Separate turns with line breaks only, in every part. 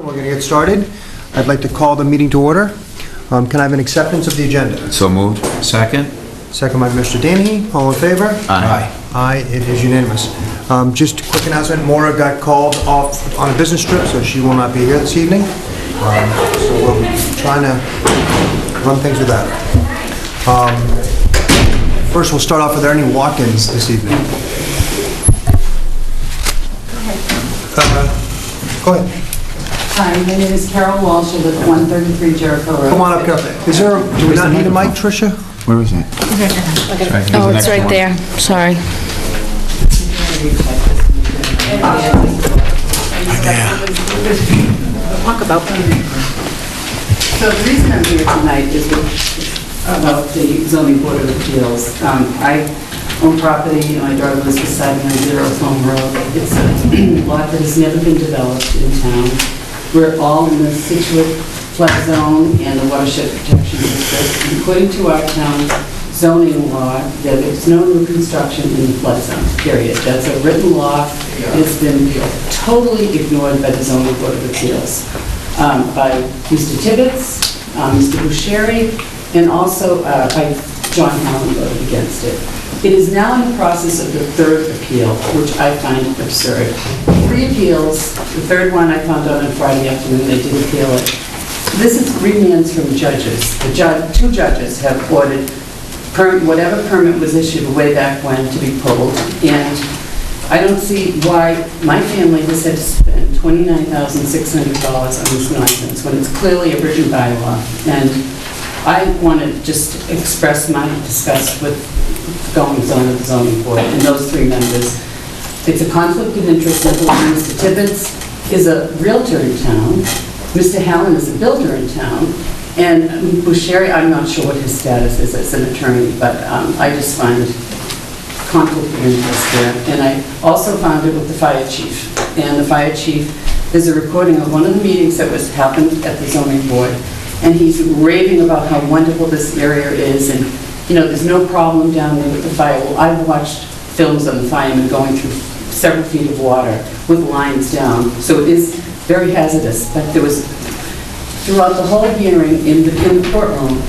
We're going to get started. I'd like to call the meeting to order. Can I have an acceptance of the agenda?
So moved. Second.
Second by Mr. Danahy. All in favor?
Aye.
Aye, it is unanimous. Just a quick announcement, Maura got called off on a business trip, so she will not be here this evening. So we're trying to run things with that. First, we'll start off, are there any walk-ins this evening? Go ahead.
Hi, my name is Carol Walsh. I live at 133 Jericho Road.
Come on up, Carol. Do we not need a mic, Tricia?
Where is it?
Oh, it's right there. Sorry.
Talk about. So the reason I'm here tonight is about the zoning board of appeals. I own property, my daughter lives beside me on Zero Home Road. It's a lot that has never been developed in town. We're all in the Scituate flood zone and the watershed protection district. According to our town zoning law, there is no new construction in the flood zone, period. That's a written law. It's been totally ignored by the zoning board of appeals, by Mr. Tibbetts, Mr. Busheri, and also by John Allen voted against it. It is now in the process of the third appeal, which I find absurd. 3 appeals. The third one I found out on Friday afternoon. They did appeal it. This is remands from judges. The 2 judges have ordered whatever permit was issued way back when to be pulled, and I don't see why my family has had to spend $29,600 on this nonsense when it's clearly a written bylaw. And I want to just express my disgust with the goings on of the zoning board and those 3 members. It's a conflict of interest. Mr. Tibbetts is a realtor in town. Mr. Hallen is a builder in town. And Busheri, I'm not sure what his status is as an attorney, but I just find conflict of interest there. And I also found it with the fire chief. And the fire chief, there's a recording of one of the meetings that happened at the zoning board. And he's raving about how wonderful this area is, and there's no problem down there with the fire. Well, I've watched films of the firemen going through several feet of water with lines down, so it is very hazardous. But there was, throughout the whole hearing in the courtroom,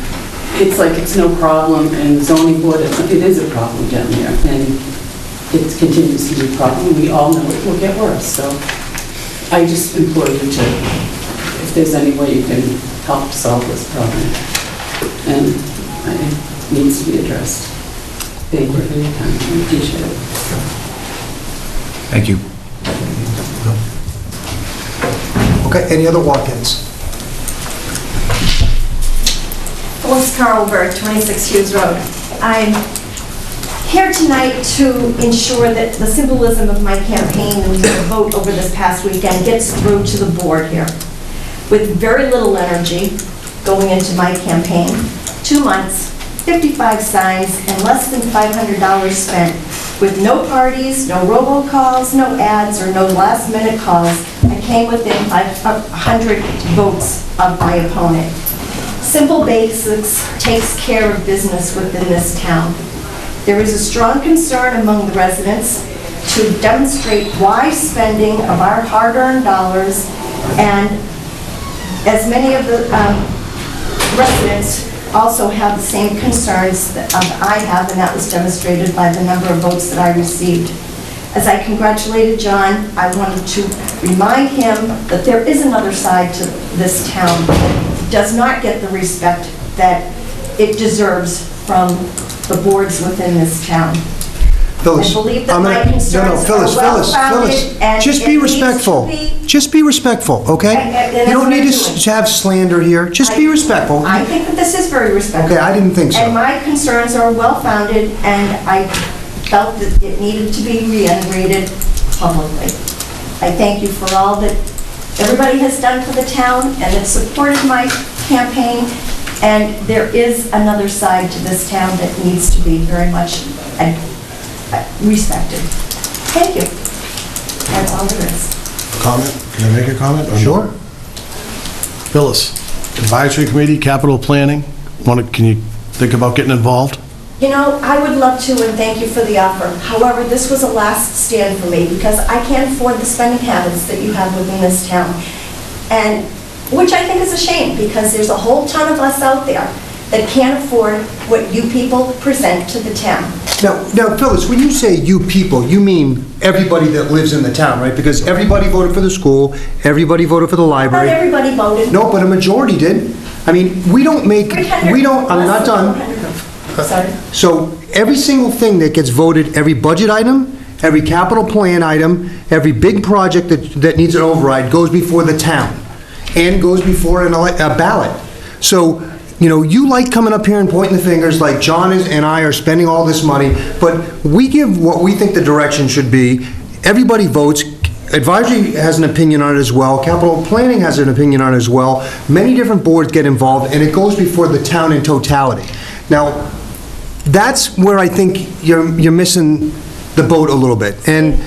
it's like it's no problem, and the zoning board, it is a problem down there, and it continues to be a problem. We all know it will get worse, so I just implore you to, if there's any way you can help solve this problem, and it needs to be addressed. Thank you for your time. I appreciate it.
Thank you.
Okay, any other walk-ins?
Phyllis Carlberg, 26 Hughes Road. I'm here tonight to ensure that the symbolism of my campaign and the vote over this past weekend gets through to the board here. With very little energy going into my campaign, 2 months, 55 signs, and less than $500 spent, with no parties, no robocalls, no ads, or no last-minute calls, I came within 100 votes of my opponent. Simple Basics takes care of business within this town. There is a strong concern among the residents to demonstrate wise spending of our hard-earned dollars, and as many of the residents also have the same concerns that I have, and that was demonstrated by the number of votes that I received. As I congratulated John, I wanted to remind him that there is another side to this town that does not get the respect that it deserves from the boards within this town.
Phyllis,
I believe that my concerns are well-founded, and
just be respectful. Just be respectful, okay? You don't need to have slander here. Just be respectful.
I think that this is very respectful.
Okay, I didn't think so.
And my concerns are well-founded, and I felt that it needed to be reiterated publicly. I thank you for all that everybody has done for the town and that supported my campaign, and there is another side to this town that needs to be very much respected. Thank you. That's all there is.
Comment? Can I make a comment?
Sure.
Phyllis, Advisory Committee, Capital Planning, can you think about getting involved?
You know, I would love to, and thank you for the offer. However, this was a last stand for me because I can't afford the spending habits that you have within this town. And, which I think is a shame, because there's a whole ton of us out there that can't afford what you people present to the town.
Now, Phyllis, when you say you people, you mean everybody that lives in the town, right? Because everybody voted for the school, everybody voted for the
Not
library.
everybody voted.
No, but a majority did. I mean, we don't make,
300
we don't, I'm not
less than
done.
400. Sorry.
So every single thing that gets voted, every budget item, every capital plan item, every big project that needs an override goes before the town and goes before a ballot. So, you know, you like coming up here and pointing the fingers like John and I are spending all this money, but we give what we think the direction should be. Everybody votes. Advisory has an opinion on it as well. Capital planning has an opinion on it as well. Many different boards get involved, and it goes before the town in totality. Now, that's where I think you're missing the boat a little bit. And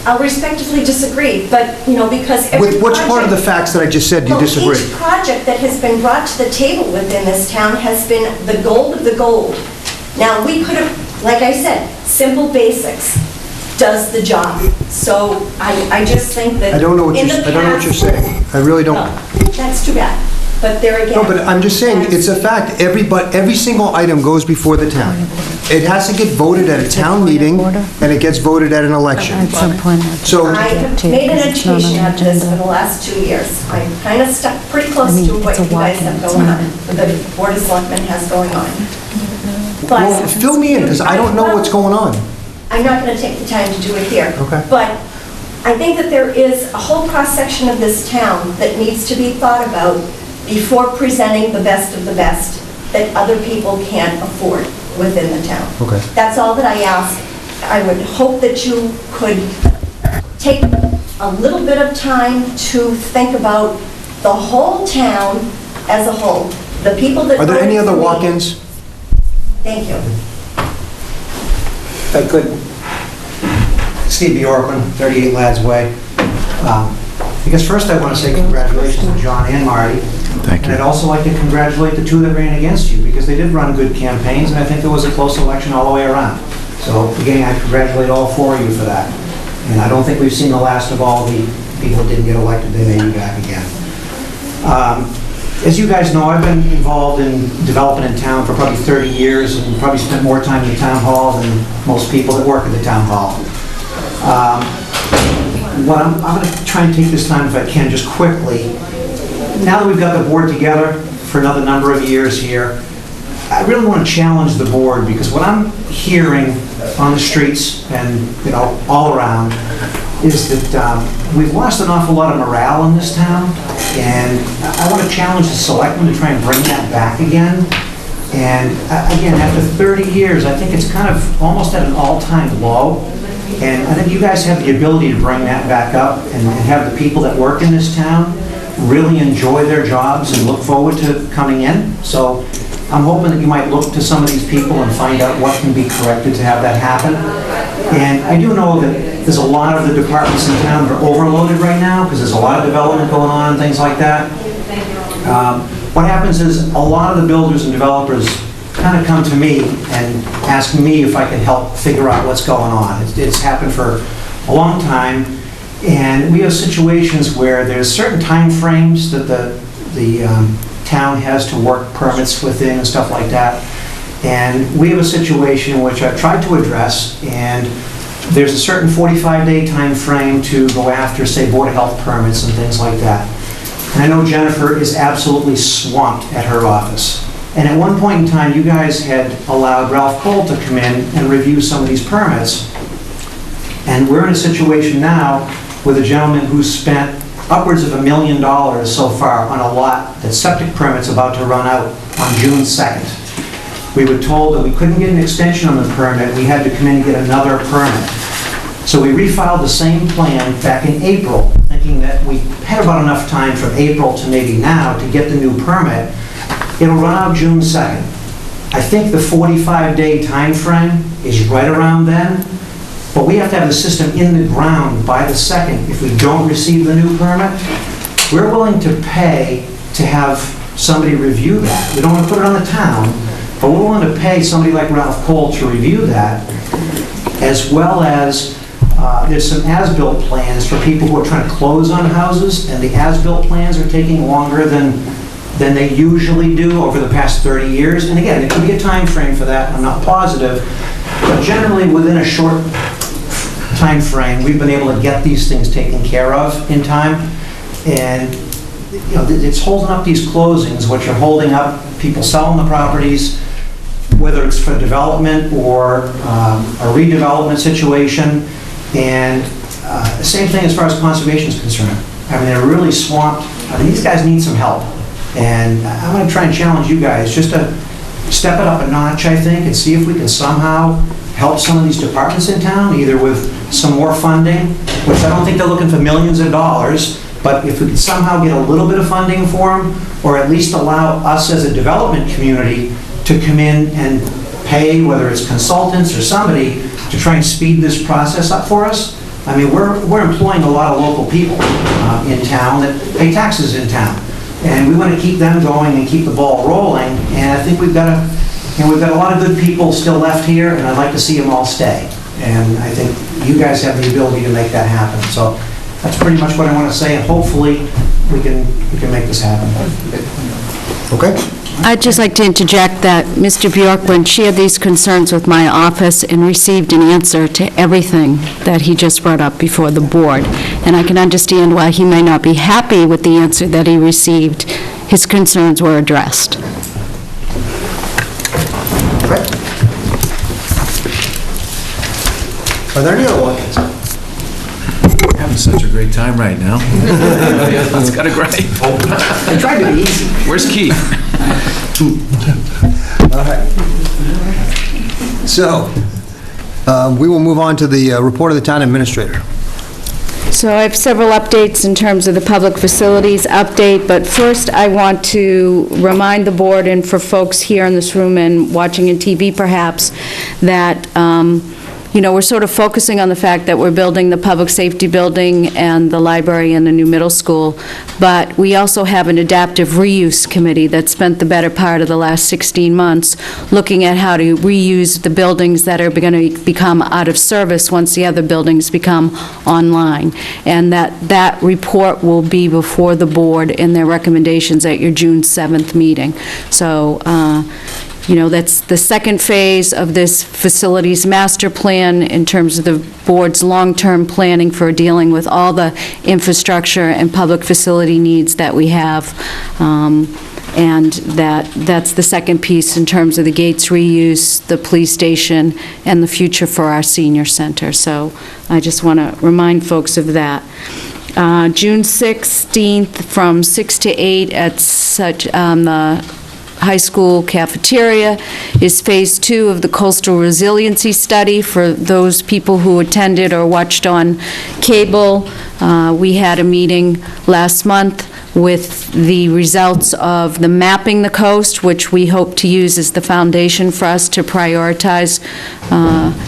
I'll respectfully disagree, but, you know, because every
with which part of the
project-
facts that I just said do you
Well,
disagree?
each project that has been brought to the table within this town has been the gold of the gold. Now, we could have, like I said, simple basics does the job. So I just think that
I don't know what
in
you're,
the
I don't know what you're
past-
saying. I really don't.
Well, that's too bad. But there again...
No, but I'm just saying, it's a fact. Every single item goes before the town. It has to get voted at a town meeting, and it gets voted at an election.
At some point.
So-
I have made an education out of this for the last 2 years. I'm kind of stuck pretty close
I mean,
to what
it's a
you guys have
walk-in,
going on,
it's
what the Board of Selectmen has going on.
Well,
But
fill me in, because I don't know what's going on.
I'm not going to take the time to do it here.
Okay.
But I think that there is a whole cross-section of this town that needs to be thought about before presenting the best of the best that other people can't afford within the town.
Okay.
That's all that I ask. I would hope that you could take a little bit of time to think about the whole town as a whole. The people that...
Are there any
voted
other
for me-
walk-ins?
Thank you.
If I could, Steve Bjorkman, 38 Lads Way. I guess first I want to say congratulations to John and Marty.
Thank
And
you.
I'd also like to congratulate the two that ran against you, because they did run good campaigns, and I think there was a close election all the way around. So again, I congratulate all four of you for that. And I don't think we've seen the last of all the people that didn't get elected. They may be back again. As you guys know, I've been involved in development in town for probably 30 years and probably spent more time in the town hall than most people that work at the town hall. What I'm going to try and take this time, if I can, just quickly. Now that we've got the board together for another number of years here, I really want to challenge the board, because what I'm hearing on the streets and, you know, all around is that we've lost an awful lot of morale in this town, and I want to challenge the selectmen to try and bring that back again. And again, after 30 years, I think it's kind of almost at an all-time low, and I think you guys have the ability to bring that back up and have the people that work in this town really enjoy their jobs and look forward to coming in. So I'm hoping that you might look to some of these people and find out what can be corrected to have that happen. And I do know that there's a lot of the departments in town that are overloaded right now, because there's a lot of development going on and things like that. What happens is a lot of the builders and developers kind of come to me and ask me if I can help figure out what's going on. It's happened for a long time, and we have situations where there's certain time frames that the town has to work permits within and stuff like that. And we have a situation which I've tried to address, and there's a certain 45-day time frame to go after, say, Board of Health permits and things like that. And I know Jennifer is absolutely swamped at her office. And at one point in time, you guys had allowed Ralph Cole to come in and review some of these permits. And we're in a situation now with a gentleman who's spent upwards of $1 million so far on a lot that septic permit's about to run out on June 2nd. We were told that we couldn't get an extension on the permit, we had to come in and get another permit. So we refiled the same plan back in April, thinking that we had about enough time from April to maybe now to get the new permit. It'll run out June 2nd. I think the 45-day time frame is right around then, but we have to have the system in the ground by the 2nd if we don't receive the new permit. We're willing to pay to have somebody review that. We don't want to put it on the town, but we're willing to pay somebody like Ralph Cole to review that, as well as there's some as-built plans for people who are trying to close on houses, and the as-built plans are taking longer than they usually do over the past 30 years. And again, there could be a time frame for that, I'm not positive, but generally within a short time frame, we've been able to get these things taken care of in time. And you know, it's holding up these closings, which are holding up people selling the properties, whether it's for development or a redevelopment situation. And the same thing as far as conservation is concerned. I mean, they're really swamped. I mean, these guys need some help. And I'm going to try and challenge you guys just to step it up a notch, I think, and see if we can somehow help some of these departments in town, either with some more funding, which I don't think they're looking for millions of dollars, but if we could somehow get a little bit of funding for them, or at least allow us as a development community to come in and pay, whether it's consultants or somebody, to try and speed this process up for us. I mean, we're employing a lot of local people in town that pay taxes in town. And we want to keep them going and keep the ball rolling. And I think we've got a lot of good people still left here, and I'd like to see them all stay. And I think you guys have the ability to make that happen. So that's pretty much what I want to say, and hopefully we can make this happen.
Okay?
I'd just like to interject that Mr. Bjorklund shared these concerns with my office and received an answer to everything that he just brought up before the board. And I can understand why he may not be happy with the answer that he received. His concerns were addressed.
Okay. Are there any other ones?
Having such a great time right now. It's got a great.
I tried to be easy.
Where's Keith?
All right. So, we will move on to the report of the town administrator.
So I have several updates in terms of the public facilities update, but first I want to remind the board, and for folks here in this room and watching on TV perhaps, that you know, we're sort of focusing on the fact that we're building the public safety building and the library and the new middle school, but we also have an adaptive reuse committee that spent the better part of the last 16 months looking at how to reuse the buildings that are going to become out of service once the other buildings become online. And that report will be before the board in their recommendations at your June 7th meeting. So, you know, that's the second phase of this facilities master plan in terms of the board's long-term planning for dealing with all the infrastructure and public facility needs that we have. And that's the second piece in terms of the gates reuse, the police station, and the future for our senior center. So I just want to remind folks of that. June 16th from 6 to 8 at the high school cafeteria is Phase 2 of the Coastal Resiliency Study. For those people who attended or watched on cable, we had a meeting last month with the results of the mapping the coast, which we hope to use as the foundation for us to prioritize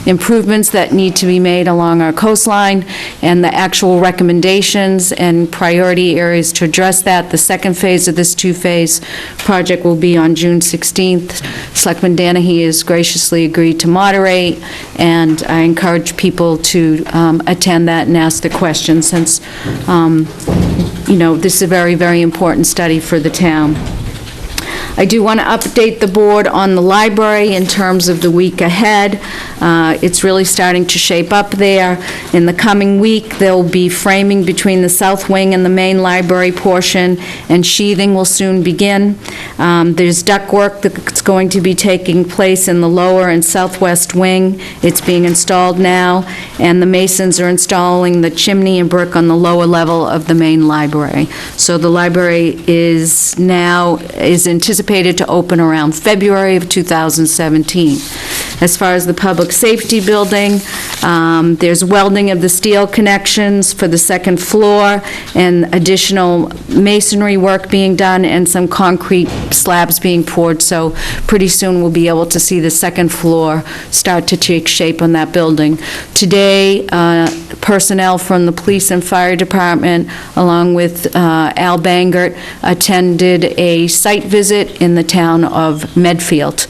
improvements that need to be made along our coastline, and the actual recommendations and priority areas to address that. The second phase of this two-phase project will be on June 16th. Selectman Danahy has graciously agreed to moderate, and I encourage people to attend that and ask the questions, since you know, this is a very, very important study for the town. I do want to update the board on the library in terms of the week ahead. It's really starting to shape up there. In the coming week, there'll be framing between the south wing and the main library portion, and sheathing will soon begin. There's ductwork that's going to be taking place in the lower and southwest wing. It's being installed now, and the masons are installing the chimney and brick on the lower level of the main library. So the library is anticipated to open around February of 2017. As far as the public safety building, there's welding of the steel connections for the second floor, and additional masonry work being done, and some concrete slabs being poured. So pretty soon we'll be able to see the second floor start to take shape on that building. Today, personnel from the police and fire department, along with Al Bangert, attended a site visit in the town of Medfield.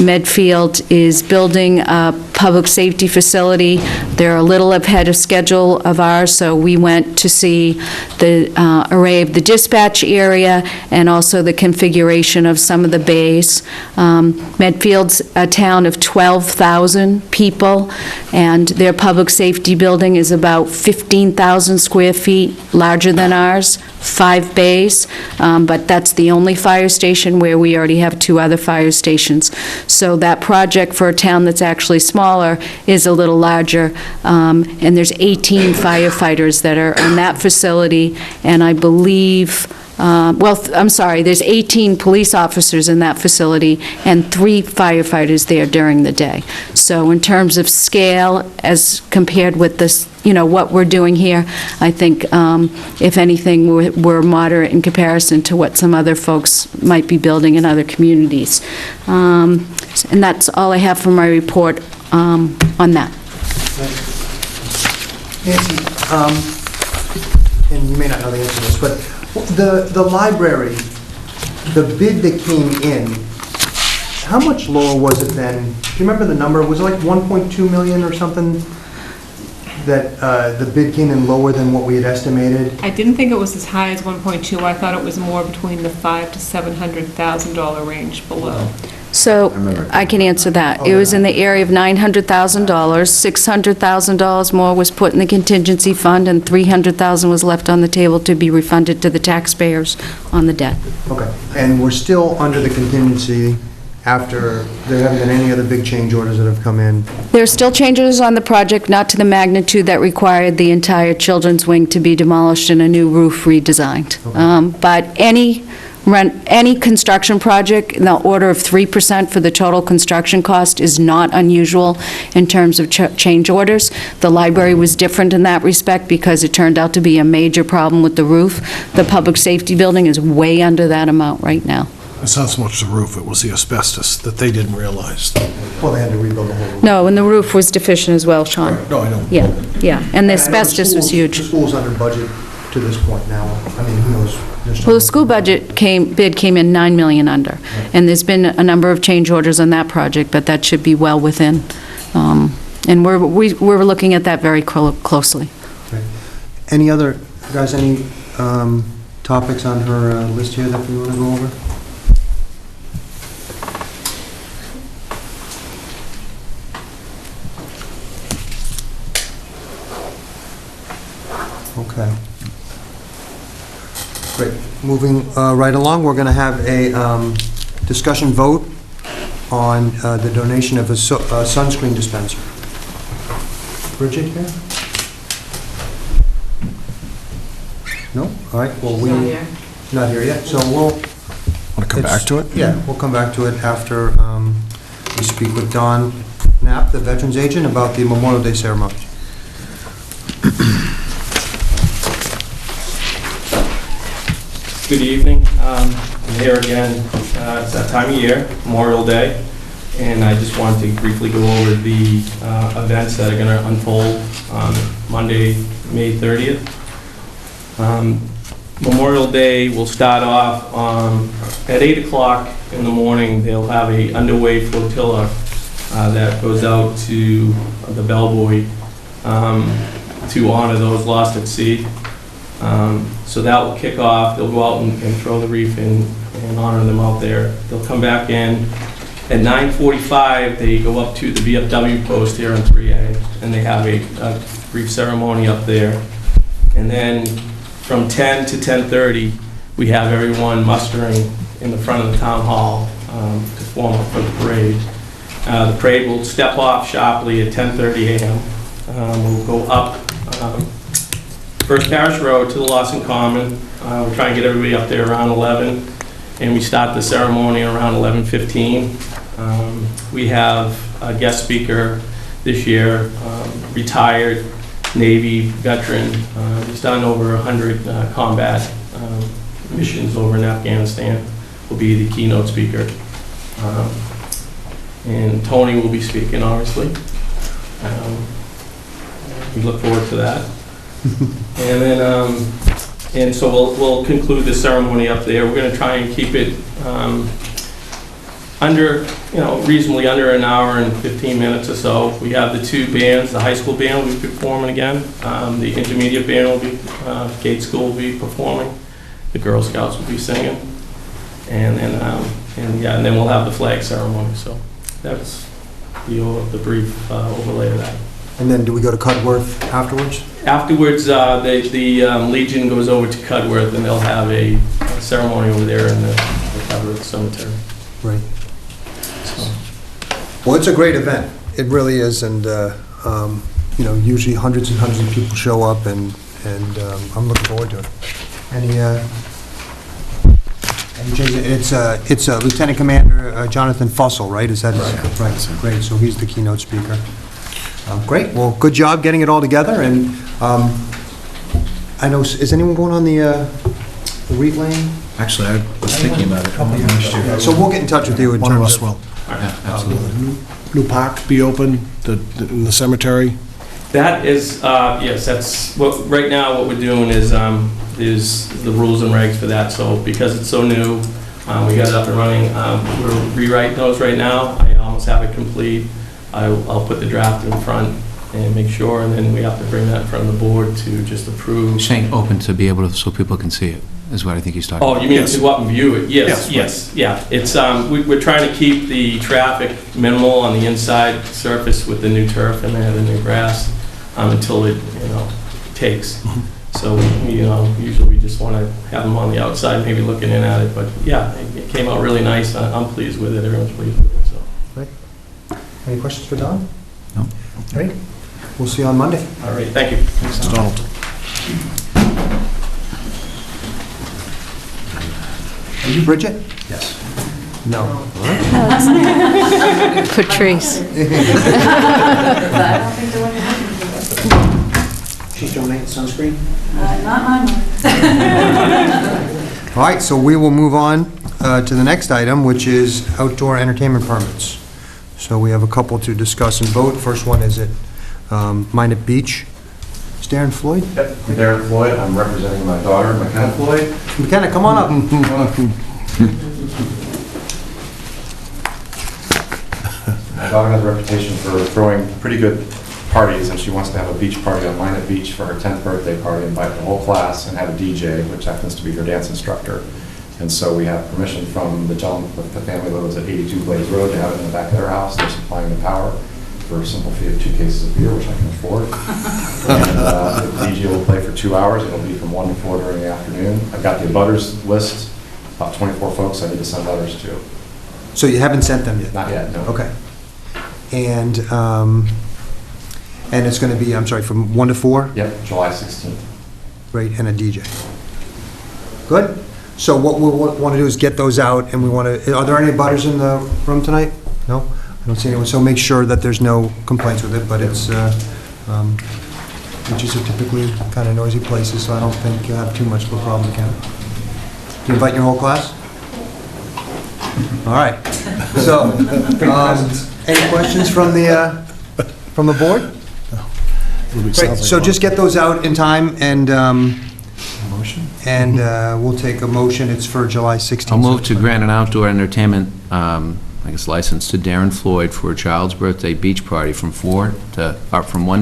Medfield is building a public safety facility. They're a little ahead of schedule of ours, so we went to see the array of the dispatch area and also the configuration of some of the bays. Medfield's a town of 12,000 people, and their public safety building is about 15,000 square feet, larger than ours, 5 bays, but that's the only fire station where we already have 2 other fire stations. So that project for a town that's actually smaller is a little larger, and there's 18 firefighters that are in that facility, and I believe, I'm sorry, there's 18 police officers in that facility and 3 firefighters there during the day. So in terms of scale, as compared with this, what we're doing here, I think, if anything, we're moderate in comparison to what some other folks might be building in other communities. And that's all I have for my report on that.
Nancy, and you may not know the answer to this, but the library, the bid that came in, how much lower was it than, do you remember the number? Was it like 1.2 million or something? That the bid came in lower than what we had estimated?
I didn't think it was as high as 1.2. I thought it was more between the $500,000 to $700,000 range below.
So I can answer that. It was in the area of $900,000. $600,000 more was put in the contingency fund, and $300,000 was left on the table to be refunded to the taxpayers on the debt.
Okay, and we're still under the contingency after, there haven't been any other big change orders that have come in?
There are still changes on the project, not to the magnitude that required the entire children's wing to be demolished and a new roof redesigned.
Okay.
But any construction project in the order of 3% for the total construction cost is not unusual in terms of change orders. The library was different in that respect because it turned out to be a major problem with the roof. The public safety building is way under that amount right now.
It's not so much the roof, it was the asbestos that they didn't realize.
Well, they had to rebuild the whole roof.
No, and the roof was deficient as well, Sean.
No, I know.
Yeah, and the
And I know
asbestos was huge.
The school's under budget to this point now. I mean, who knows?
Well, the school bid came in $9 million under, and there's been a number of change orders on that project, but that should be well within. And we're looking at that very closely.
Okay. Any other, guys, any topics on her list here that we want to go over? Okay. Great. Moving right along, we're going to have a discussion vote on the donation of a sunscreen dispenser. Bridget here? No? All right, well, not here yet, so we'll...
Want to come back to it?
Yeah, we'll come back to it after we speak with Don Knapp, the Veterans Agent, about the Memorial Day ceremony.
Good evening. I'm here again. It's that time of year, Memorial Day, and I just wanted to briefly go over the events that are going to unfold on Monday, May 30th. Memorial Day will start off at 8 o'clock in the morning. They'll have a underway flotilla that goes out to the bellbuoy to honor those lost at sea. So that will kick off. They'll go out and throw the wreath and honor them out there. They'll come back in. At 9:45, they go up to the VFW post here on 3A, and they have a brief ceremony up there. And then from 10 to 10:30, we have everyone mustering in the front of the town hall to form up for the parade. The parade will step off sharply at 10:30 a.m. We'll go up First Parish Road to the Lawson Common. We're trying to get everybody up there around 11, and we start the ceremony around 11:15. We have a guest speaker this year, retired Navy veteran. He's done over 100 combat missions over in Afghanistan. Will be the keynote speaker. And Tony will be speaking, obviously. We look forward to that. And then, and so we'll conclude the ceremony up there. We're going to try and keep it reasonably under an hour and 15 minutes or so. We have the two bands, the high school band will be performing again, the intermediate band will be, Gate School will be performing, the Girl Scouts will be singing, and then we'll have the flag ceremony, so that's the brief overlay of that.
And then do we go to Cudworth afterwards?
Afterwards, the Legion goes over to Cudworth, and they'll have a ceremony over there in the Cudworth Cemetery.
Right.
So,
Well, it's a great event. It really is, and, usually hundreds and hundreds of people show up, and I'm looking forward to it. Any changes? It's Lieutenant Commander Jonathan Fussell, right? Is that right? Right, great, so he's the keynote speaker. Great, well, good job getting it all together, and I know, is anyone going on the Wheat Lane?
Actually, I was thinking about it. Last year.
So we'll get in touch with you in
One of
terms
us will.
Yeah, absolutely.
New park be open in the cemetery?
that is, yes, that's, right now what we're doing is the rules and regs for that, so because it's so new, we got it up and running, we're rewriting those right now, I almost have it complete. I'll put the draft in front and make sure, and then we have to bring that in front of the board to just approve.
You're saying open to be able to, so people can see it, is what I think he's talking about.
Oh, you mean
Yes.
to go up and view it? Yes,
Yes,
yeah. It's, we're trying to keep the traffic minimal on the inside surface with the new turf and the new grass, until it, takes. So, usually we just want to have them on the outside, maybe looking in at it, but yeah, it came out really nice. I'm pleased with it, everyone's pleased with it, so.
Any questions for Don?
No.
Great. We'll see you on Monday.
All right, thank you.
Thanks, Donald.
Are you Bridget?
Yes.
No.
Patrice.
She's donating sunscreen?
Not mine.
All right, so we will move on to the next item, which is outdoor entertainment permits. So we have a couple to discuss and vote. First one is at Minot Beach. Is Darren Floyd?
Yep, I'm Darren Floyd. I'm representing my daughter, McKenna Floyd.
McKenna, come on up.
My daughter has a reputation for throwing pretty good parties, and she wants to have a beach party on Minot Beach for her 10th birthday party, invite the whole class, and have a DJ, which happens to be her dance instructor. And so we have permission from the gentleman, the family that lives at 82 Blaze Road, to have it in the back of their house. They're supplying the power for a simple fee of 2 cases of beer, which I can afford. And the DJ will play for 2 hours. It'll be from 1 to 4 during the afternoon. I've got the abutters list, about 24 folks I need to send letters to.
So you haven't sent them yet?
Not yet, no.
Okay. And it's going to be, I'm sorry, from 1 to 4?
Yep, July 16th.
Great, and a DJ. Good? So what we want to do is get those out, and we want to, are there any butters in the room tonight? No? I don't see anyone, so make sure that there's no complaints with it, but it's, beaches are typically kind of noisy places, so I don't think you'll have too much of a problem, Ken. Do you invite your whole class? All right. So, any questions from the board? Great, so just get those out in time, and,
Motion?
and we'll take a motion. It's for July 16th.
I'll move to grant an outdoor entertainment, license to Darren Floyd for a child's birthday beach party from 1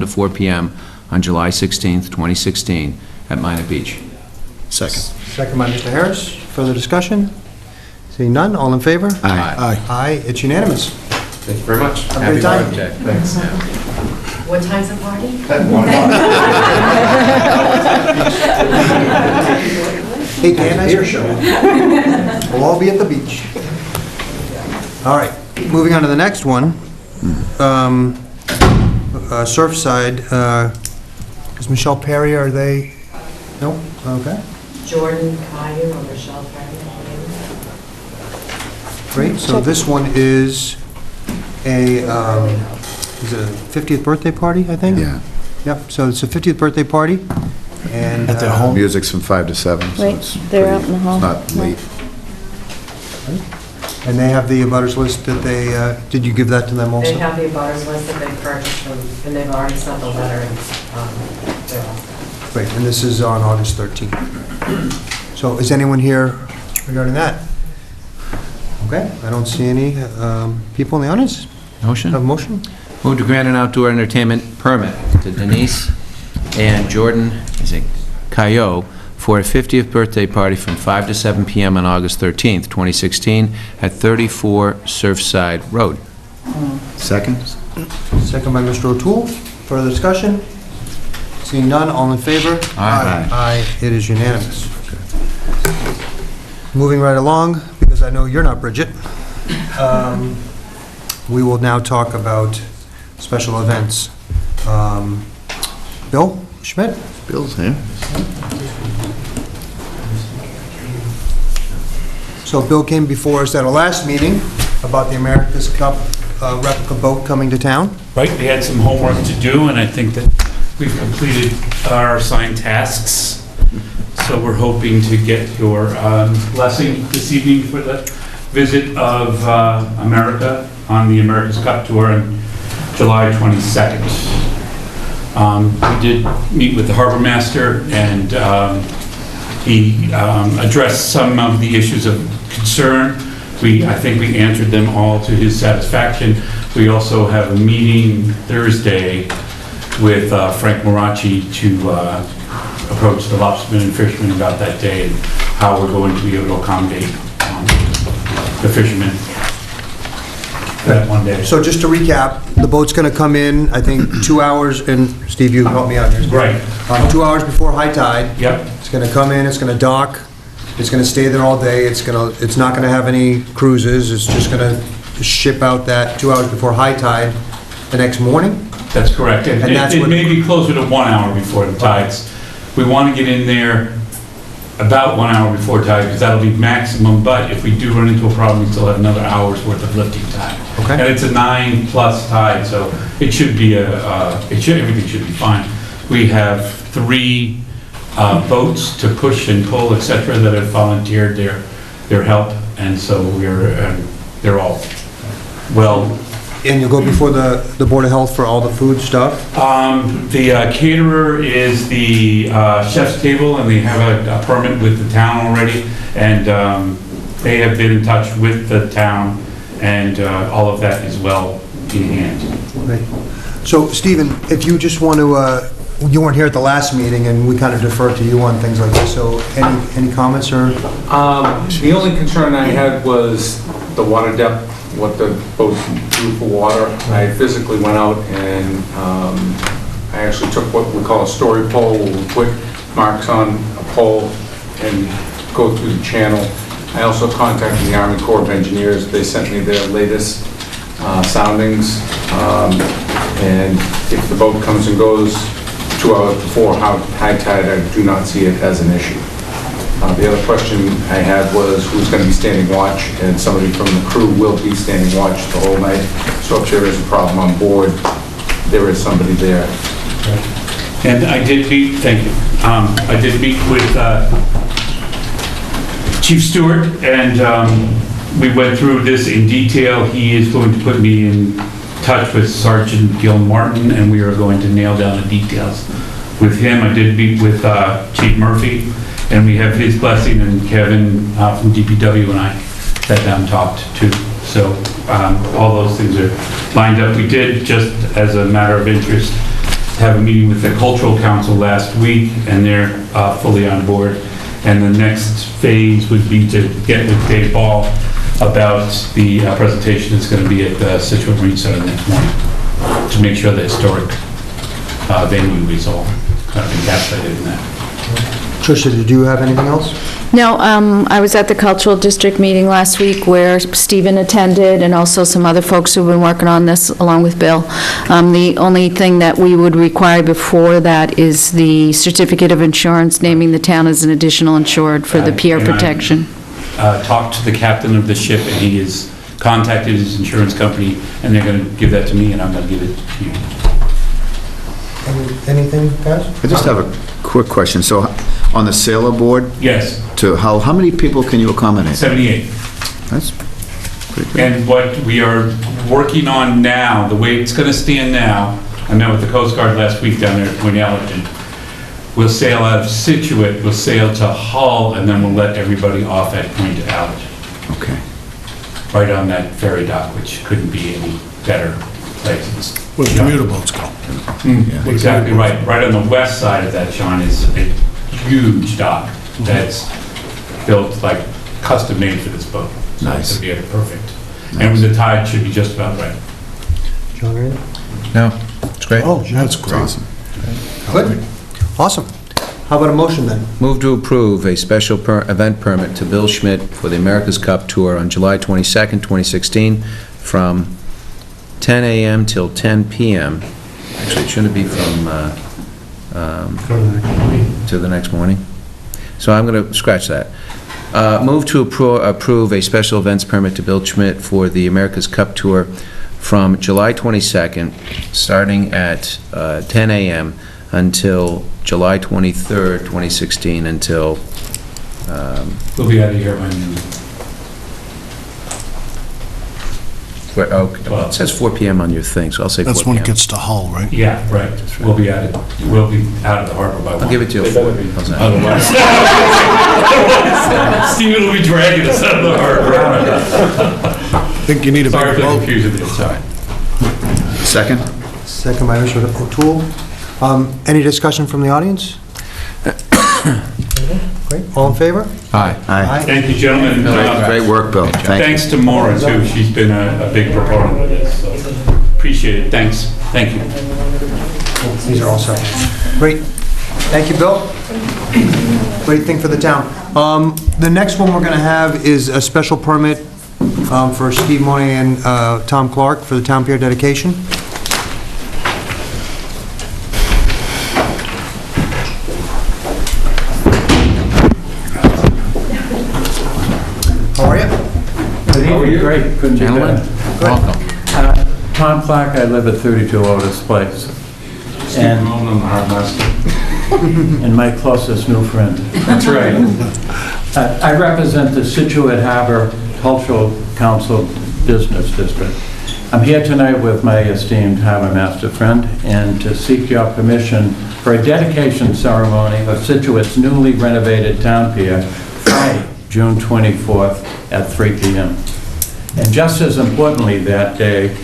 to 4 p.m. on July 16th, 2016, at Minot Beach.
Second.
Second by Mr. Harris. Further discussion? Seeing none, all in favor?
Aye.
Aye, it's unanimous.
Thank you very much.
Have a great time.
birthday.
Thanks.
What time's the party?
At 1 o'clock.
Hey, Dan, nice show. We'll all be at the beach. All right, moving on to the next one. Surfside, is Michelle Perry, are they? No? Okay,
Jordan Caillou or Michelle Perry.
great. So this one is a 50th birthday party, I think?
Yeah.
Yep, so it's a 50th birthday party, and...
At their home?
Music's from 5 to 7, so
Right,
it's
they're out
pretty-
in the hall.
It's not late.
And they have the abutters list that they, did you give that to them also?
They have the abutters list that they purchased from, and they've already sent the letter, and they're all set.
Great, and this is on August 13th. So is anyone here regarding that? Okay, I don't see any people in the audience.
Motion?
Have a motion?
Move to grant an outdoor entertainment permit to Denise and Jordan, is it, Caillot, for a 50th birthday party from 5 to 7 p.m. on August 13th, 2016, at 34 Surfside Road.
Second?
Second by Mr. O'Toole. Further discussion? Seeing none, all in favor?
Aye.
Aye, it is unanimous. Moving right along, because I know you're not Bridget, we will now talk about special events. Bill Schmidt?
Bill's here.
So Bill came before us at our last meeting about the America's Cup replica boat coming to town.
Right, we had some homework to do, and I think that we've completed our assigned tasks. So we're hoping to get your blessing this evening for the visit of America on the America's Cup Tour on July 22nd. We did meet with the harbor master, and he addressed some of the issues of concern. I think we answered them all to his satisfaction. We also have a meeting Thursday with Frank Morachi to approach the lobstermen and fishermen about that day and how we're going to be able to accommodate the fishermen that one day.
So just to recap, the boat's going to come in, I think, 2 hours, and Steve, you help me out here.
Right.
2 hours before high tide.
Yep.
It's going to come in, it's going to dock, it's going to stay there all day, it's not going to have any cruises, it's just going to ship out that 2 hours before high tide the next morning?
That's correct. And
And that's
it
what-
may be closer to 1 hour before the tides. We want to get in there about 1 hour before tide, because that'll be maximum, but if we do run into a problem, we still have another hour's worth of lifting time.
Okay.
And it's a 9+ tide, so it should be everything should be fine. We have 3 boats to push and pull, et cetera, that have volunteered their help, and so they're all well.
And you'll go before the Board of Health for all the food stuff?
The caterer is the chef's table, and they have a permit with the town already, and they have been in touch with the town, and all of that is well in hand.
Right. So, Stephen, if you just want to, you weren't here at the last meeting, and we kind of defer to you on things like this, so any comments or?
The only concern I had was the water depth, what the boat drew for water. I physically went out and I actually took what we call a story pole, where we put marks on a pole and go through the channel. I also contacted the Army Corps of Engineers. They sent me their latest soundings, and if the boat comes and goes 2 hours before high tide, I do not see it as an issue. The other question I had was who's going to be standing watch, and somebody from the crew will be standing watch the whole night. So if there is a problem on board, there is somebody there.
And I did meet, thank you, I did meet with Chief Stewart, and we went through this in detail. He is going to put me in touch with Sergeant Gil Martin, and we are going to nail down the details with him. I did meet with Chief Murphy, and we have his blessing, and Kevin from DPW and I sat down and talked too. So all those things are lined up. We did, just as a matter of interest, have a meeting with the Cultural Council last week, and they're fully on board. And the next phase would be to get with Dave Ball about the presentation that's going to be at the Scituate Marine Center next morning, to make sure the historic venue is all kind of encapsulated in that.
Tricia, did you have anything else?
No, I was at the Cultural District meeting last week where Stephen attended, and also some other folks who've been working on this along with Bill. The only thing that we would require before that is the certificate of insurance, naming the town as an additional insured for the pier
And I,
protection.
Talked to the captain of the ship, and he has contacted his insurance company, and they're going to give that to me, and I'm going to give it to you.
Anything, guys?
I just have a quick question. So on the sailor board,
Yes,
to how many people can you accommodate?
78.
That's pretty good.
And what we are working on now, the way it's going to stand now, I met with the Coast Guard last week down there at Point Allerton. We'll sail out of Scituate, we'll sail to Hull, and then we'll let everybody off at Point Allerton.
Okay.
right on that ferry dock, which couldn't be any better place.
Where the commuter boats go.
Exactly right. Right on the west side of that, Sean, is a huge dock that's built like custom made for this boat. So
Nice.
it'll be perfect. And the tide should be just about right.
John, anything?
No, it's great.
Oh,
That's great.
Awesome.
good. Awesome. How about a motion then?
Move to approve a special event permit to Bill Schmidt for the America's Cup Tour on July 22nd, 2016, from 10 a.m. till 10 p.m. Actually, it shouldn't be from, to the next morning. So I'm going to scratch that. Move to approve a special events permit to Bill Schmidt for the America's Cup Tour from July 22nd, starting at 10 a.m. until July 23rd, 2016, until...
We'll be out of here by noon.
It says 4 p.m. on your thing, so I'll say 4 p.m.
That's when it gets to Hull, right?
Yeah, right. We'll be out of the harbor by 1.
I'll give it to you at 4. How's that?
Otherwise, Stephen will be dragging us out of the harbor.
I think you need a
Sorry
bigger
for the
boat.
confusion there. Sorry.
Second?
Second by Mr. O'Toole. Any discussion from the audience? Great, all in favor?
Aye.
Aye.
Thank you, gentlemen.
Great work, Bill. Thank you.
Thanks to Maura, too. She's been a big proponent of this, so appreciate it. Thanks. Thank you.
These are all set. Great. Thank you, Bill. Great thing for the town. The next one we're going to have is a special permit for Steve Monet and Tom Clark for the Town Pier dedication. How are you?
Good evening. Great. Couldn't be
Gentlemen,
better.
welcome.
Tom Clark, I live at 32 Otis Place. And and my closest new friend.
That's right.
I represent the Scituate Harbor Cultural Council Business District. I'm here tonight with my esteemed harbor master friend and to seek your permission for a dedication ceremony of Scituate's newly renovated town pier, Friday, June 24th at 3 p.m. And just as importantly that day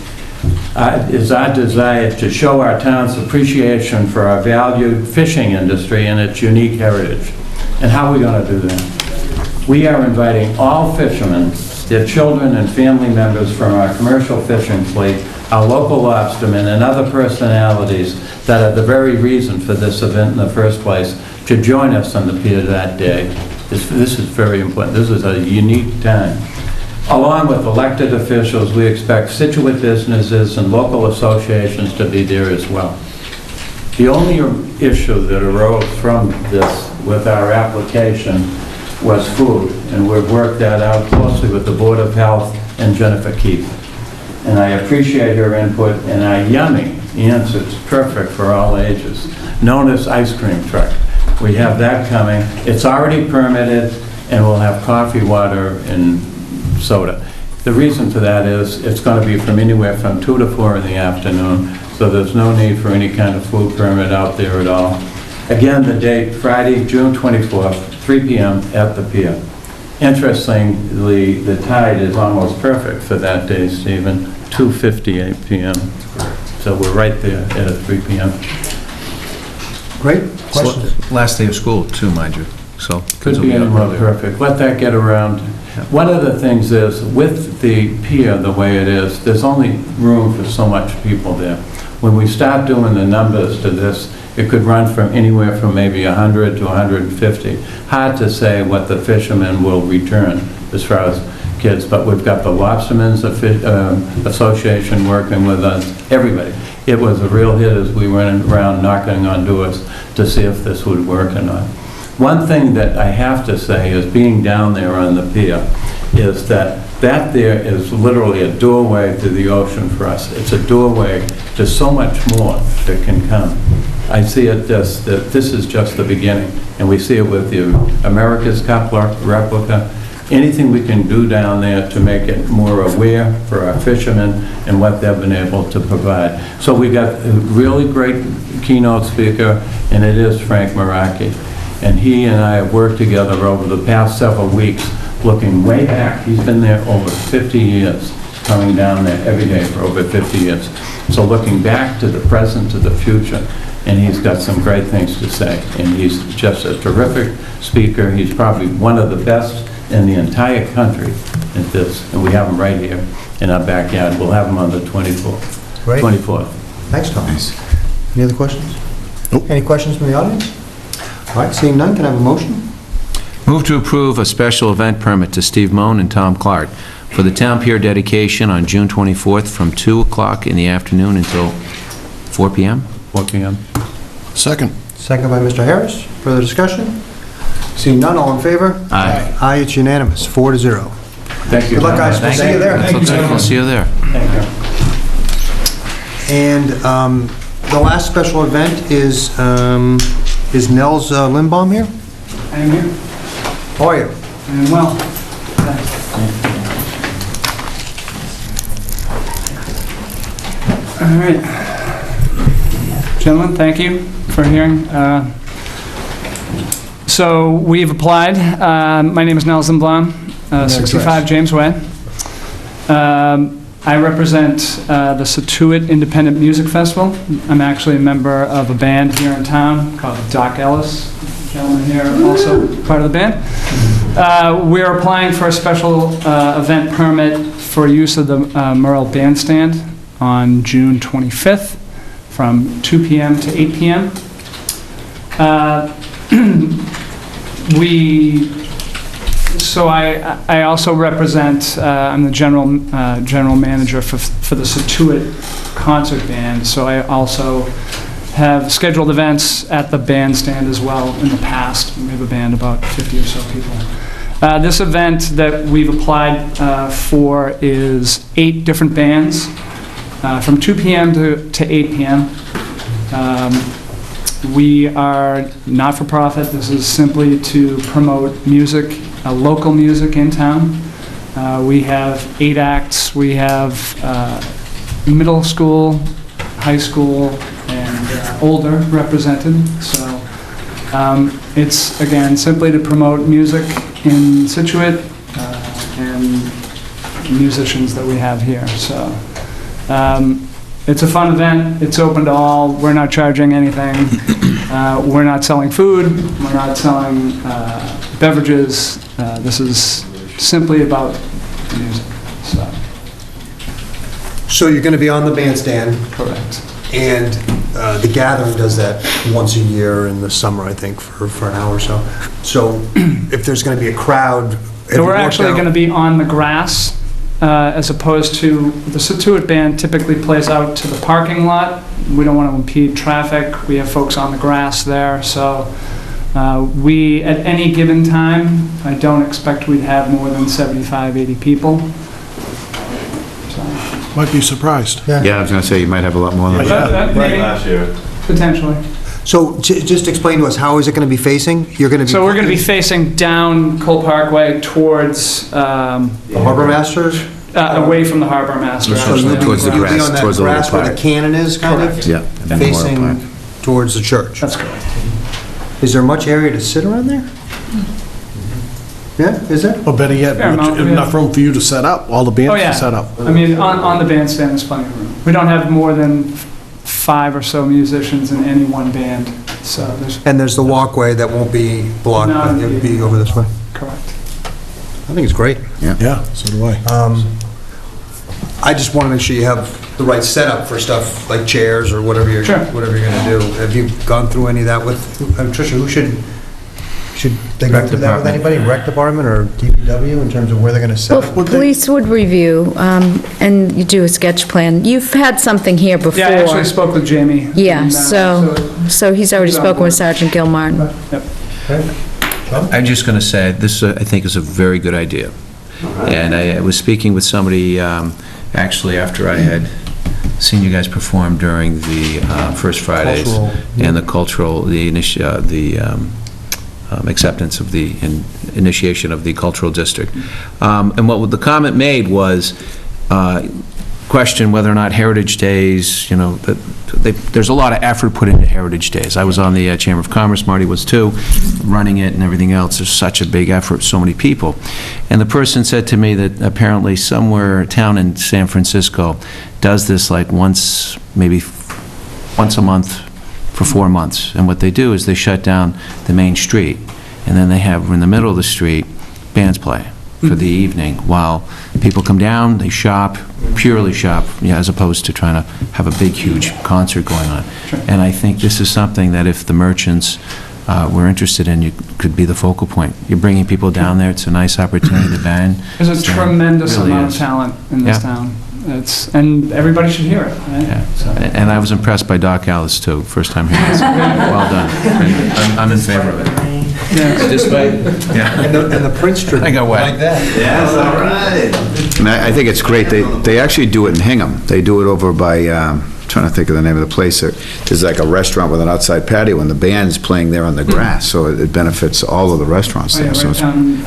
is our desire to show our town's appreciation for our valued fishing industry and its unique heritage. And how are we going to do that? We are inviting all fishermen, their children and family members from our commercial fishing fleet, our local lobstermen, and other personalities that are the very reason for this event in the first place, to join us on the pier that day. This is very important. This is a unique time. Along with elected officials, we expect Scituate businesses and local associations to be there as well. The only issue that arose from this with our application was food, and we've worked that out closely with the Board of Health and Jennifer Keith. And I appreciate her input, and our yummy answers, perfect for all ages, known as ice cream truck. We have that coming. It's already permitted, and we'll have coffee, water, and soda. The reason for that is it's going to be from anywhere from 2 to 4 in the afternoon, so there's no need for any kind of food permit out there at all. Again, the date, Friday, June 24th, 3 p.m. at the pier. Interestingly, the tide is almost perfect for that day, Stephen, 2:58 p.m. So we're right there at 3 p.m.
Great. Questions?
Last day of school, too, mind you, so...
Could be any more perfect. Let that get around. One of the things is, with the pier the way it is, there's only room for so much people there. When we start doing the numbers to this, it could run from anywhere from maybe 100 to 150. Hard to say what the fishermen will return as far as kids, but we've got the Lobstermen's Association working with us, everybody. It was a real hit as we went around knocking on doors to see if this would work or not. One thing that I have to say is, being down there on the pier, is that there is literally a doorway to the ocean for us. It's a doorway to so much more that can come. I see it just that this is just the beginning, and we see it with the America's Cup replica. Anything we can do down there to make it more aware for our fishermen and what they've been able to provide. So we got a really great keynote speaker, and it is Frank Maraki. And he and I have worked together over the past several weeks looking way back. He's been there over 50 years, coming down there every day for over 50 years. So looking back to the present, to the future, and he's got some great things to say. And he's just a terrific speaker. He's probably one of the best in the entire country at this, and we have him right here in our backyard. We'll have him on the 24th.
Great.
24th.
Thanks, Tom. Any other questions? Nope. Any questions from the audience? All right, seeing none, can I have a motion?
Move to approve a special event permit to Steve Moan and Tom Clark for the Town Pier dedication on June 24th from 2 o'clock in the afternoon until 4 p.m.
4 p.m.
Second.
Second by Mr. Harris. Further discussion? Seeing none, all in favor?
Aye.
Aye, it's unanimous, 4-0.
Thank you.
Good luck, guys. We'll see you there.
Looks like we'll see you there.
Thank you.
And the last special event is Nels Lindbaum here?
I am here.
How are you?
I am well. All right. Gentlemen, thank you for hearing. So we've applied. My name is Nels Lindbaum, 65 James Way. I represent the Scituate Independent Music Festival. I'm actually a member of a band here in town called Doc Ellis. Gentleman here also part of the band. We're applying for a special event permit for use of the Merle Bandstand on June 25th from 2 p.m. to 8 p.m. I also represent, I'm the general manager for the Scituate Concert Band, so I also have scheduled events at the bandstand as well in the past. We have a band about 50 or so people. This event that we've applied for is 8 different bands from 2 p.m. to 8 p.m. We are not-for-profit. This is simply to promote music, local music in town. We have 8 acts. We have middle school, high school, and older represented. So it's, again, simply to promote music in Scituate and musicians that we have here. So it's a fun event. It's open to all. We're not charging anything. We're not selling food. We're not selling beverages. This is simply about music.
So you're going to be on the bandstand?
Correct.
And the gathering does that once a year in the summer, I think, for an hour or so. So if there's going to be a crowd...
So we're actually going to be on the grass, as opposed to the Scituate Band typically plays out to the parking lot. We don't want to impede traffic. We have folks on the grass there. So we, at any given time, I don't expect we'd have more than 75, 80 people.
Might be surprised.
Yeah, I was going to say, you might have a lot more than that.
Maybe. Potentially.
So just explain to us, how is it going to be facing? You're going to be...
So we're going to be facing down Cole Parkway towards...
the Harbor Masters?
Away from the Harbor Master.
Towards the grass,
on that
towards the little
grass where the
park.
cannon is, kind of?
Correct.
Yeah. and then more
Facing
park.
towards the church.
That's correct.
Is there much area to sit around there? Yeah, is there?
Or better yet,
Fair amount, yeah.
enough room for you to set up, all the bands
Oh, yeah.
to set up.
I mean, on the bandstand, there's plenty of room. We don't have more than 5 or so musicians in any one band, so there's...
And there's the walkway that won't be blocked,
No,
but it'll be over this way.
Correct.
I think it's great.
Yeah, so do I.
I just want to make sure you have the right setup for stuff like chairs or whatever you're
Sure.
going to do. Have you gone through any of that with, Tricia, who should they go through that with anybody? Rec department or DPW in terms of where they're going to set
Well,
up?
police would review, and you do a sketch plan. You've had something here before.
Yeah, I actually spoke with Jamie.
Yeah,
and,
so he's already
he's on
spoken with
board.
Sergeant Gilmartin.
Yep.
I'm just going to say, this, I think, is a very good idea. And I was speaking with somebody, actually, after I had seen you guys perform during the First Fridays
Cultural.
and the cultural, the acceptance of the initiation of the cultural district. And what the comment made was, question whether or not Heritage Days, there's a lot of effort put into Heritage Days. I was on the Chamber of Commerce, Marty was too, running it and everything else. There's such a big effort, so many people. And the person said to me that apparently somewhere, a town in San Francisco does this like once, maybe once a month for 4 months. And what they do is they shut down the main street, and then they have, in the middle of the street, bands play for the evening, while people come down, they shop, purely shop, as opposed to trying to have a big, huge concert going on. And I think this is something that if the merchants were interested in, you could be the focal point. You're bringing people down there, it's a nice opportunity to band.
There's a tremendous
really
amount
is.
of talent in this
Yeah.
town. And everybody should hear it, right?
Yeah, and I was impressed by Doc Alice, too, first time hearing this. Well done. I'm in favor of it. Despite, yeah.
And the Prince tribute.
I got wet.
Like that.
Yes, all right. I think it's great. They actually do it in Hingham. They do it over by, trying to think of the name of the place. There's like a restaurant with an outside patio, and the band's playing there on the grass, so it benefits all of the restaurants
Oh, yeah,
there. So
right
it's
down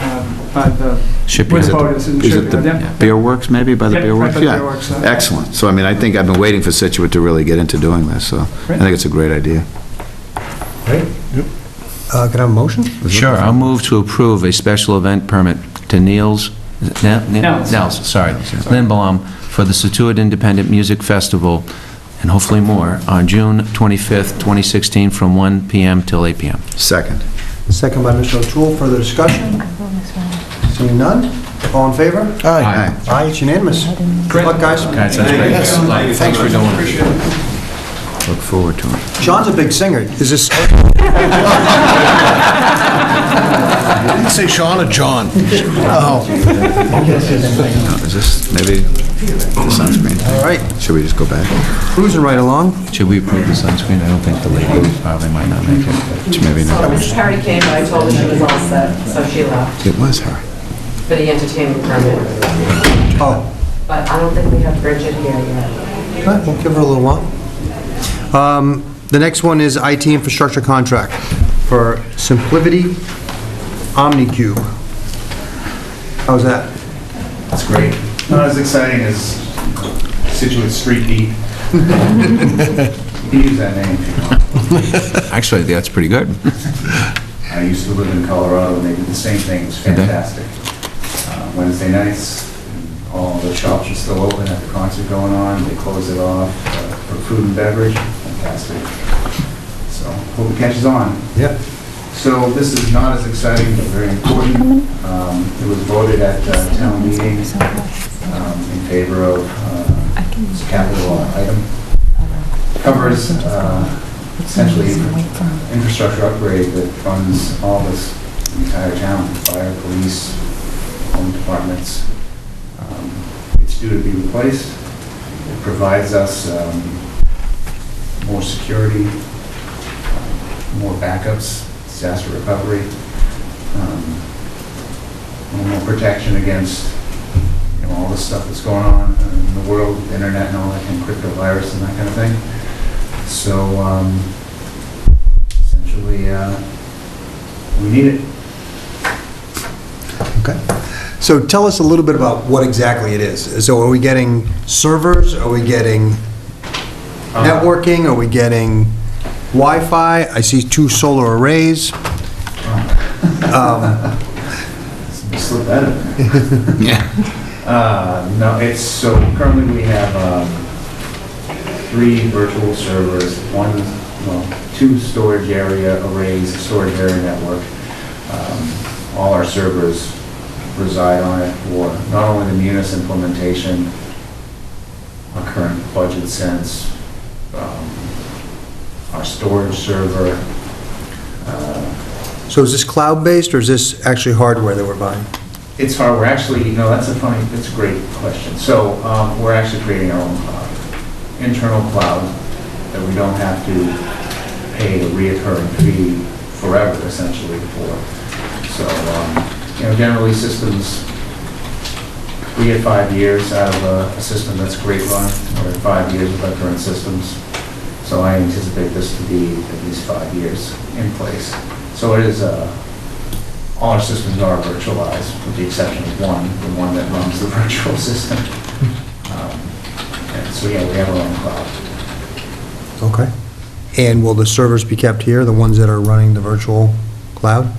by the...
Shipyard.
Is it the Beer Works, maybe, by the
Yep,
Beer
right
Works?
by the
Yeah,
Beer Works,
excellent. So, I mean, I think I've been waiting for Scituate to really get into doing this, so I think it's a great idea.
Great. Can I have a motion?
Sure, I'll move to approve a special event permit to Nels, sorry, Lindblom, for the Scituate Independent Music Festival, and hopefully more, on June 25th, 2016, from 1 p.m. till 8 p.m.
Second.
Second by Mr. O'Toole. Further discussion? Seeing none? All in favor?
Aye.
Aye, it's unanimous. Good luck, guys.
Guys, that's great. Thanks for doing it.
Look forward to it.
Sean's a big singer. Is this...
I didn't say Sean or John. Oh.
Is this maybe the sunscreen?
All right.
Should we just go back?
Cruising right along.
Should we approve the sunscreen? I don't think the lady probably might not make it.
Maybe not.
Harry came, but I told her she was all set, so she left
It was her.
for the entertainment permit.
Oh.
But I don't think we have Bridget here yet.
All right, we'll give her a little while. The next one is IT infrastructure contract for Simplicity OmniCube. How's that?
That's great. Not as exciting as Scituate Street Heat. You can use that name if you want.
Actually, that's pretty good.
I used to live in Colorado and they did the same thing. It was fantastic. Wednesday nights, all the shops are still open, have the concert going on, they close it off for food and beverage. Fantastic. So, hope it catches on.
Yep.
So this is not as exciting, but very important. It was voted at town meeting in favor of this capital item. Covers essentially infrastructure upgrade that funds all this entire town, fire, police, home departments. It's due to be replaced. It provides us more security, more backups, disaster recovery, more protection against all the stuff that's going on in the world, the internet and all that, and crypto virus and that kind of thing. So essentially, we need it.
Okay. So tell us a little bit about what exactly it is. So are we getting servers? Are we getting networking? Are we getting Wi-Fi? I see 2 solar arrays.
Slip that in there.
Yeah.
No, it's, so currently we have 3 virtual servers, 2 storage area arrays, storage area network. All our servers reside on it for not only the Munis implementation, our current budget sense, our storage server.
So is this cloud-based or is this actually hardware that we're buying?
It's hardware. Actually, that's a great question. So we're actually creating our own cloud, internal cloud that we don't have to pay a reoccurring fee forever, essentially, for. So, generally systems, 3 to 5 years out of a system that's great run, or 5 years with our current systems. So I anticipate this to be at least 5 years in place. So it is, all our systems are virtualized, with the exception of the one that runs the virtual system. And so, yeah, we have our own cloud.
Okay. And will the servers be kept here, the ones that are running the virtual cloud?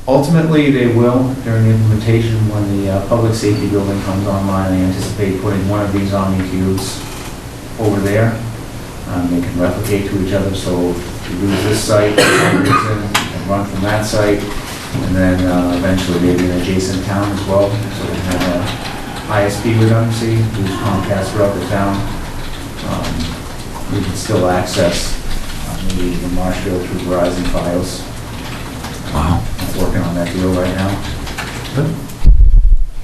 Ultimately, they will during the implementation when the public safety building comes online. I anticipate putting one of these Omni cubes over there. They can replicate to each other, so if you lose this site, you can run from that site, and then eventually maybe an adjacent town as well, so we can have a ISP redundancy, use Comcast throughout the town. We can still access maybe the Marshfield through Verizon Fios.
Wow.
Working on that deal right now.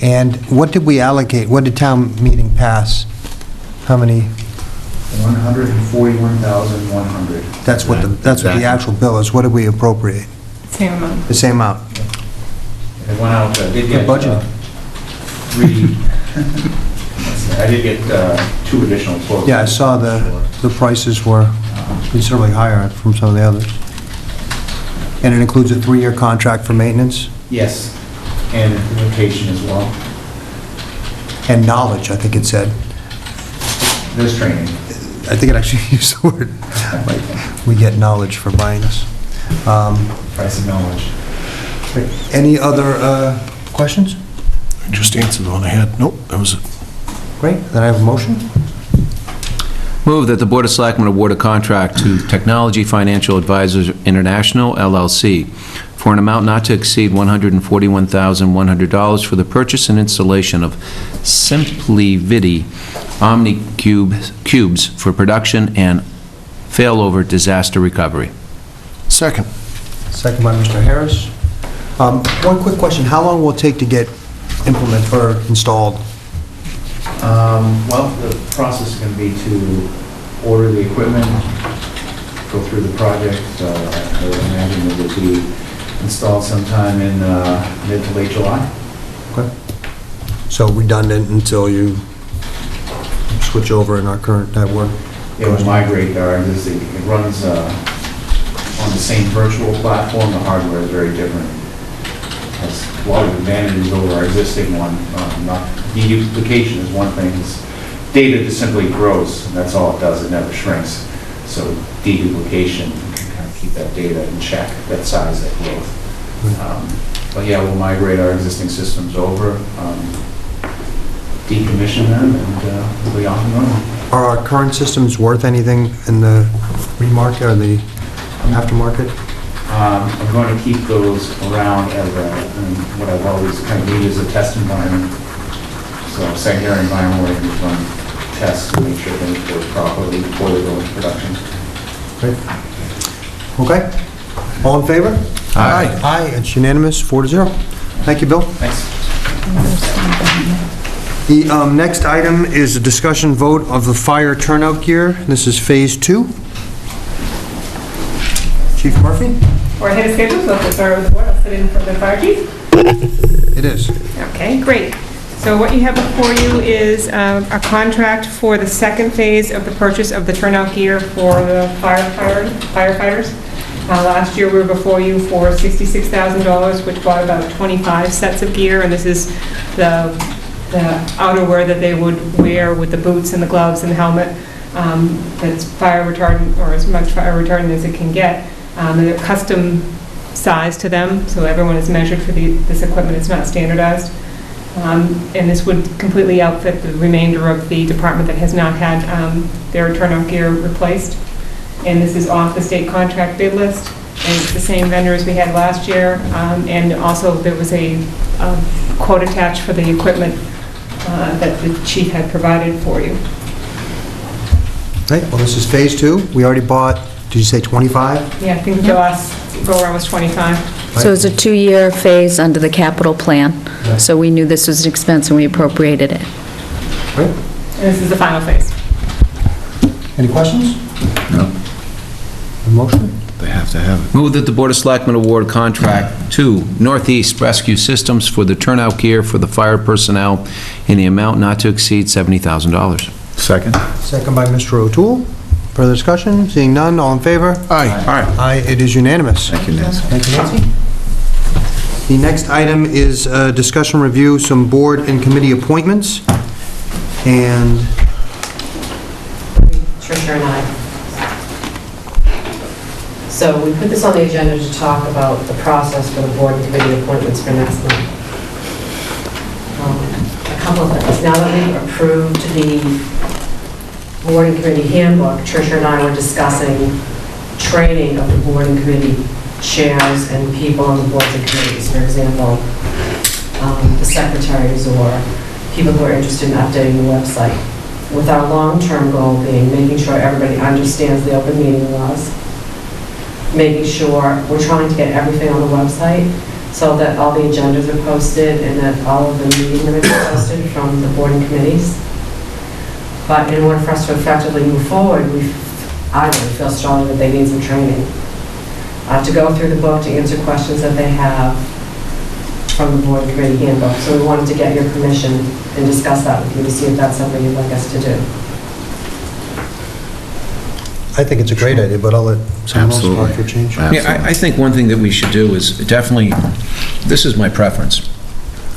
And what did we allocate, what did town meeting pass? How many?
141,100.
That's what the actual bill is. What did we appropriate?
Same amount.
The same amount?
It went out, did get
budget.
I did get 2 additional quotes.
Yeah, I saw the prices were considerably higher from some of the others. And it includes a 3-year contract for maintenance?
Yes, and implementation as well.
And knowledge, I think it said.
There's training.
I think it actually used the word, like, we get knowledge for buying this.
Price of knowledge.
Any other questions?
I just answered the one I had. Nope, that was it.
Great, then I have a motion.
Move that the Board of Selectmen award a contract to Technology Financial Advisors International, LLC, for an amount not to exceed $141,100 for the purchase and installation of SimpliVity Omni cubes for production and failover disaster recovery.
Second.
Second by Mr. Harris. One quick question, how long will it take to get implemented or installed?
Well, the process is going to be to order the equipment, go through the project. I would imagine it would be installed sometime in mid to late July.
Okay. So redundant until you switch over in our current network?
It will migrate our existing, it runs on the same virtual platform. The hardware is very different. Has a lot of advantages over our existing one. Deduplication is one thing. Data just simply grows, and that's all it does. It never shrinks. So deduplication can kind of keep that data in check, that size, that growth. But yeah, we'll migrate our existing systems over, decommission them, and we'll be off and running.
Are our current systems worth anything in the remarket or the aftermarket?
I'm going to keep those around as what I've always kind of needed as a test environment. So secondary environment where I can run tests to make sure things work properly before they go into production.
Great. Okay. All in favor?
Aye.
Aye, it's unanimous, 4-0. Thank you, Bill.
Thanks.
The next item is a discussion vote of the fire turnout gear. This is Phase 2. Chief Murphy?
We're ahead of schedule, so if it's all right with the board, I'll sit in for the fire chief.
It is.
Okay, great. So what you have before you is a contract for the second phase of the purchase of the turnout gear for the firefighters. Last year, we were before you for $66,000, which bought about 25 sets of gear, and this is the outerwear that they would wear with the boots and the gloves and the helmet. That's fire retardant, or as much fire retardant as it can get. They're custom sized to them, so everyone is measured for this equipment. It's not standardized. And this would completely outfit the remainder of the department that has not had their turnout gear replaced. And this is off the state contract bid list, and it's the same vendor as we had last year. And also, there was a quote attached for the equipment that the chief had provided for you.
Right, well, this is Phase 2. We already bought, did you say 25?
Yeah, I think the last go-around was 25.
So it's a 2-year phase under the capital plan. So we knew this was an expense and we appropriated it.
Great.
And this is the final phase.
Any questions?
No.
A motion?
They have to have it.
Move that the Board of Selectmen award contract to Northeast Rescue Systems for the turnout gear for the fire personnel in the amount not to exceed $70,000.
Second.
Second by Mr. O'Toole. Further discussion? Seeing none, all in favor?
Aye.
Aye, it is unanimous.
Thank you, Nancy.
Thank you, Nancy. The next item is discussion review, some board and committee appointments. And
Tricia and I. So we put this on the agenda to talk about the process for the board and committee appointments for next month. A couple of things. Now that we've approved the board and committee handbook, Tricia and I were discussing training of the board and committee chairs and people on the boards and committees. For example, the secretaries or people who are interested in updating the website. With our long-term goal being making sure everybody understands the open meeting laws, making sure we're trying to get everything on the website so that all the agendas are posted and that all of the meeting minutes are posted from the board and committees. But in order for us to effectively move forward, I really feel strongly that they need some training. To go through the book, to answer questions that they have from the board and committee handbook. So we wanted to get your permission and discuss that with you to see if that's something you'd like us to do.
I think it's a great idea, but I'll let someone else talk for change.
Yeah, I think one thing that we should do is definitely, this is my preference.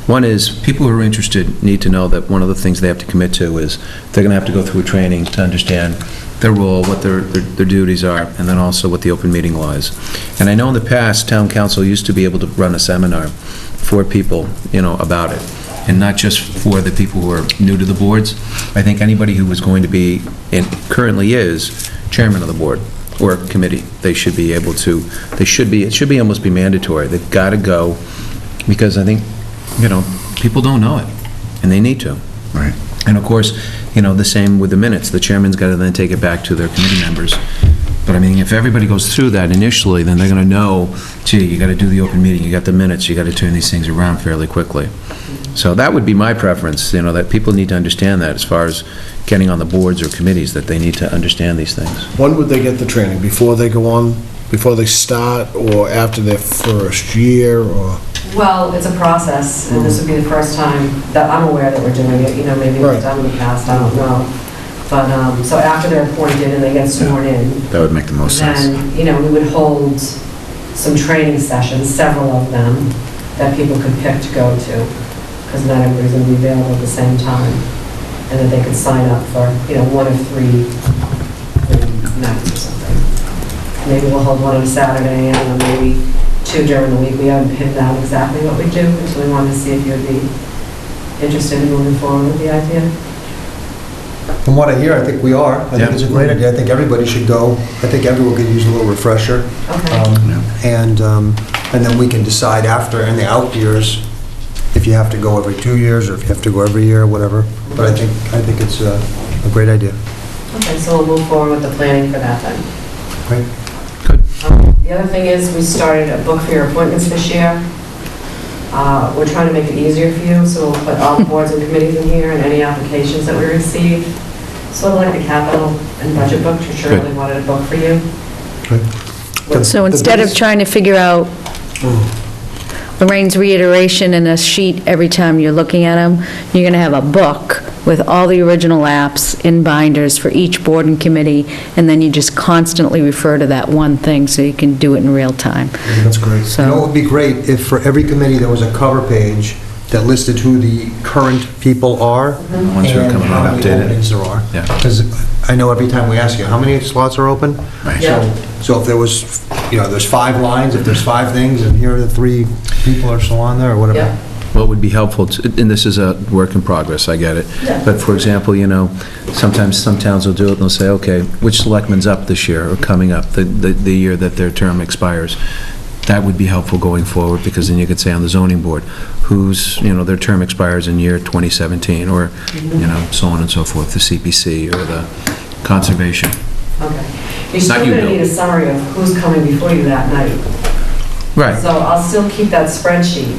One is, people who are interested need to know that one of the things they have to commit to is they're going to have to go through a training to understand their role, what their duties are, and then also what the open meeting law is. And I know in the past, town council used to be able to run a seminar for people, about it, and not just for the people who are new to the boards. I think anybody who was going to be, and currently is, chairman of the board or committee, they should be able to, it should be almost be mandatory. They've got to go, because I think, people don't know it, and they need to.
Right.
And of course, the same with the minutes. The chairman's got to then take it back to their committee members. But I mean, if everybody goes through that initially, then they're going to know, gee, you got to do the open meeting, you got the minutes, you got to turn these things around fairly quickly. So that would be my preference, that people need to understand that as far as getting on the boards or committees, that they need to understand these things.
When would they get the training? Before they go on, before they start, or after their first year, or?
Well, it's a process, and this would be the first time that I'm aware that we're doing it. Maybe
Right.
we've done in the past, I don't know. But, so after they're appointed and they get sworn in,
That would make the most sense.
then, we would hold some training sessions, several of them, that people could pick to go to, because not everybody's going to be available at the same time, and that they could sign up for, one of three nights or something. Maybe we'll hold one on a Saturday, and maybe two during the week. We haven't pinned down exactly what we do, until we wanted to see if you'd be interested in moving forward with the idea.
From what I hear, I think we are. I think it's a great idea. I think everybody should go. I think everyone could use a little refresher.
Okay.
And then we can decide after, in the out years, if you have to go every 2 years, or if you have to go every year, whatever. But I think it's a great idea.
Okay, so we'll move forward with the planning for that then.
Great.
The other thing is, we started a book for your appointments this year. We're trying to make it easier for you, so we'll put all the boards and committees in here and any applications that we receive. Sort of like the capital and budget book, Tricia really wanted a book for you.
So instead of trying to figure out Lorraine's reiteration in a sheet every time you're looking at them, you're going to have a book with all the original apps in binders for each board and committee, and then you just constantly refer to that one thing so you can do it in real time.
That's great. It would be great if for every committee there was a cover page that listed who the current people are
The ones who are
and
coming
how
on
many
updated.
openings there are.
Yeah.
Because I know every time we ask you, how many slots are open?
Right.
So if there was, there's 5 lines, if there's 5 things, and here are the 3 people or so on there, or whatever.
Yeah.
What would be helpful, and this is a work in progress, I get it.
Yeah.
But for example, sometimes some towns will do it and they'll say, okay, which selectmen's up this year or coming up, the year that their term expires. That would be helpful going forward, because then you could say on the zoning board, who's, their term expires in year 2017, or, so on and so forth, the CPC or the conservation.
Okay. You're still going to need a summary of who's coming before you that night.
Right.
So I'll still keep that spreadsheet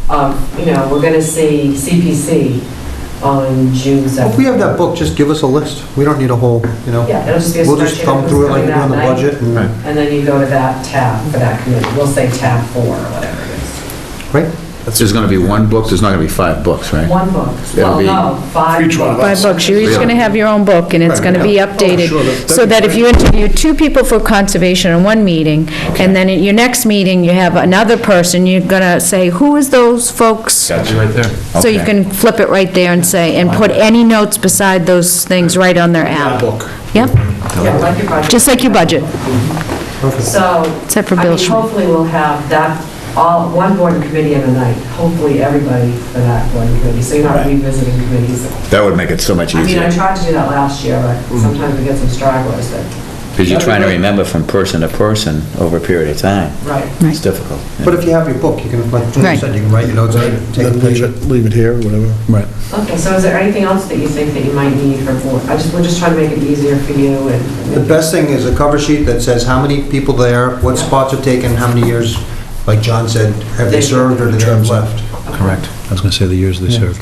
of, we're going to see CPC on June 7th.
Well, if we have that book, just give us a list. We don't need a whole,
Yeah, it'll just be a
We'll just
spreadsheet
thumb
of
through it
who's
like we do on the
coming that
budget.
night, and then you go to that tab for that committee. We'll say tab 4 or whatever it is.
Right?
There's going to be one book, there's not going to be 5 books, right?
One book.
It'll
Well,
be-
no, 5 books.
5 books. You're each going to have your own book, and it's going to be
Oh,
updated,
sure, that'd
so
be
that if
great.
you interview 2 people for conservation in one meeting, and then at your next meeting, you have another person, you're going to say, who is those folks?
Got you right there.
So you
Okay.
can flip it right there and say, and put any notes beside those things right on their app.
Book.
Yep,
Yeah, like your budget.
just like your budget,
So,
except for
I
Bill
mean,
Schmidt.
hopefully we'll have that, one board and committee every night. Hopefully everybody for that board and committee, so you're not revisiting committees.
That would make it so much
I mean, I
easier.
tried to do that last year, but sometimes we get some stragglers that,
Because you're trying to remember from person to person over a period of time.
right.
It's difficult.
But if you have your book, you can, like Tony
Right.
said, you can write your notes, take a
Then
picture.
leave it here, whatever. Right.
Okay, so is there anything else that you think that you might need for board? We're just trying to make it easier for you
The
and,
best thing is a cover sheet that says how many people there, what spots are taken, how many years, like John said, have they served or do they have left?
Correct.
I was going to say the years they served.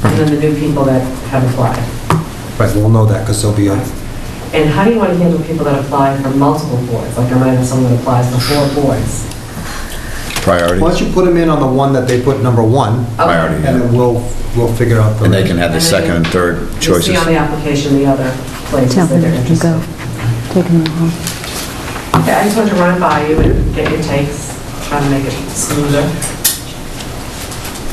and then the new people that have applied.
Right, we'll know that because there'll be a,
And how do you want to handle people that apply for multiple boards? Like I might have someone that applies for 4 boards.
Priority.
why don't you put them in on the one that they put number 1,
Priority,
and
yeah.
then we'll figure out the...
And they can have the second and third
You'll
choices.
see on the application the other places
Tell
that
them
they're
to go.
interested.
Take them home.
Okay, I just wanted to run it by you and get your takes, try to make it smoother.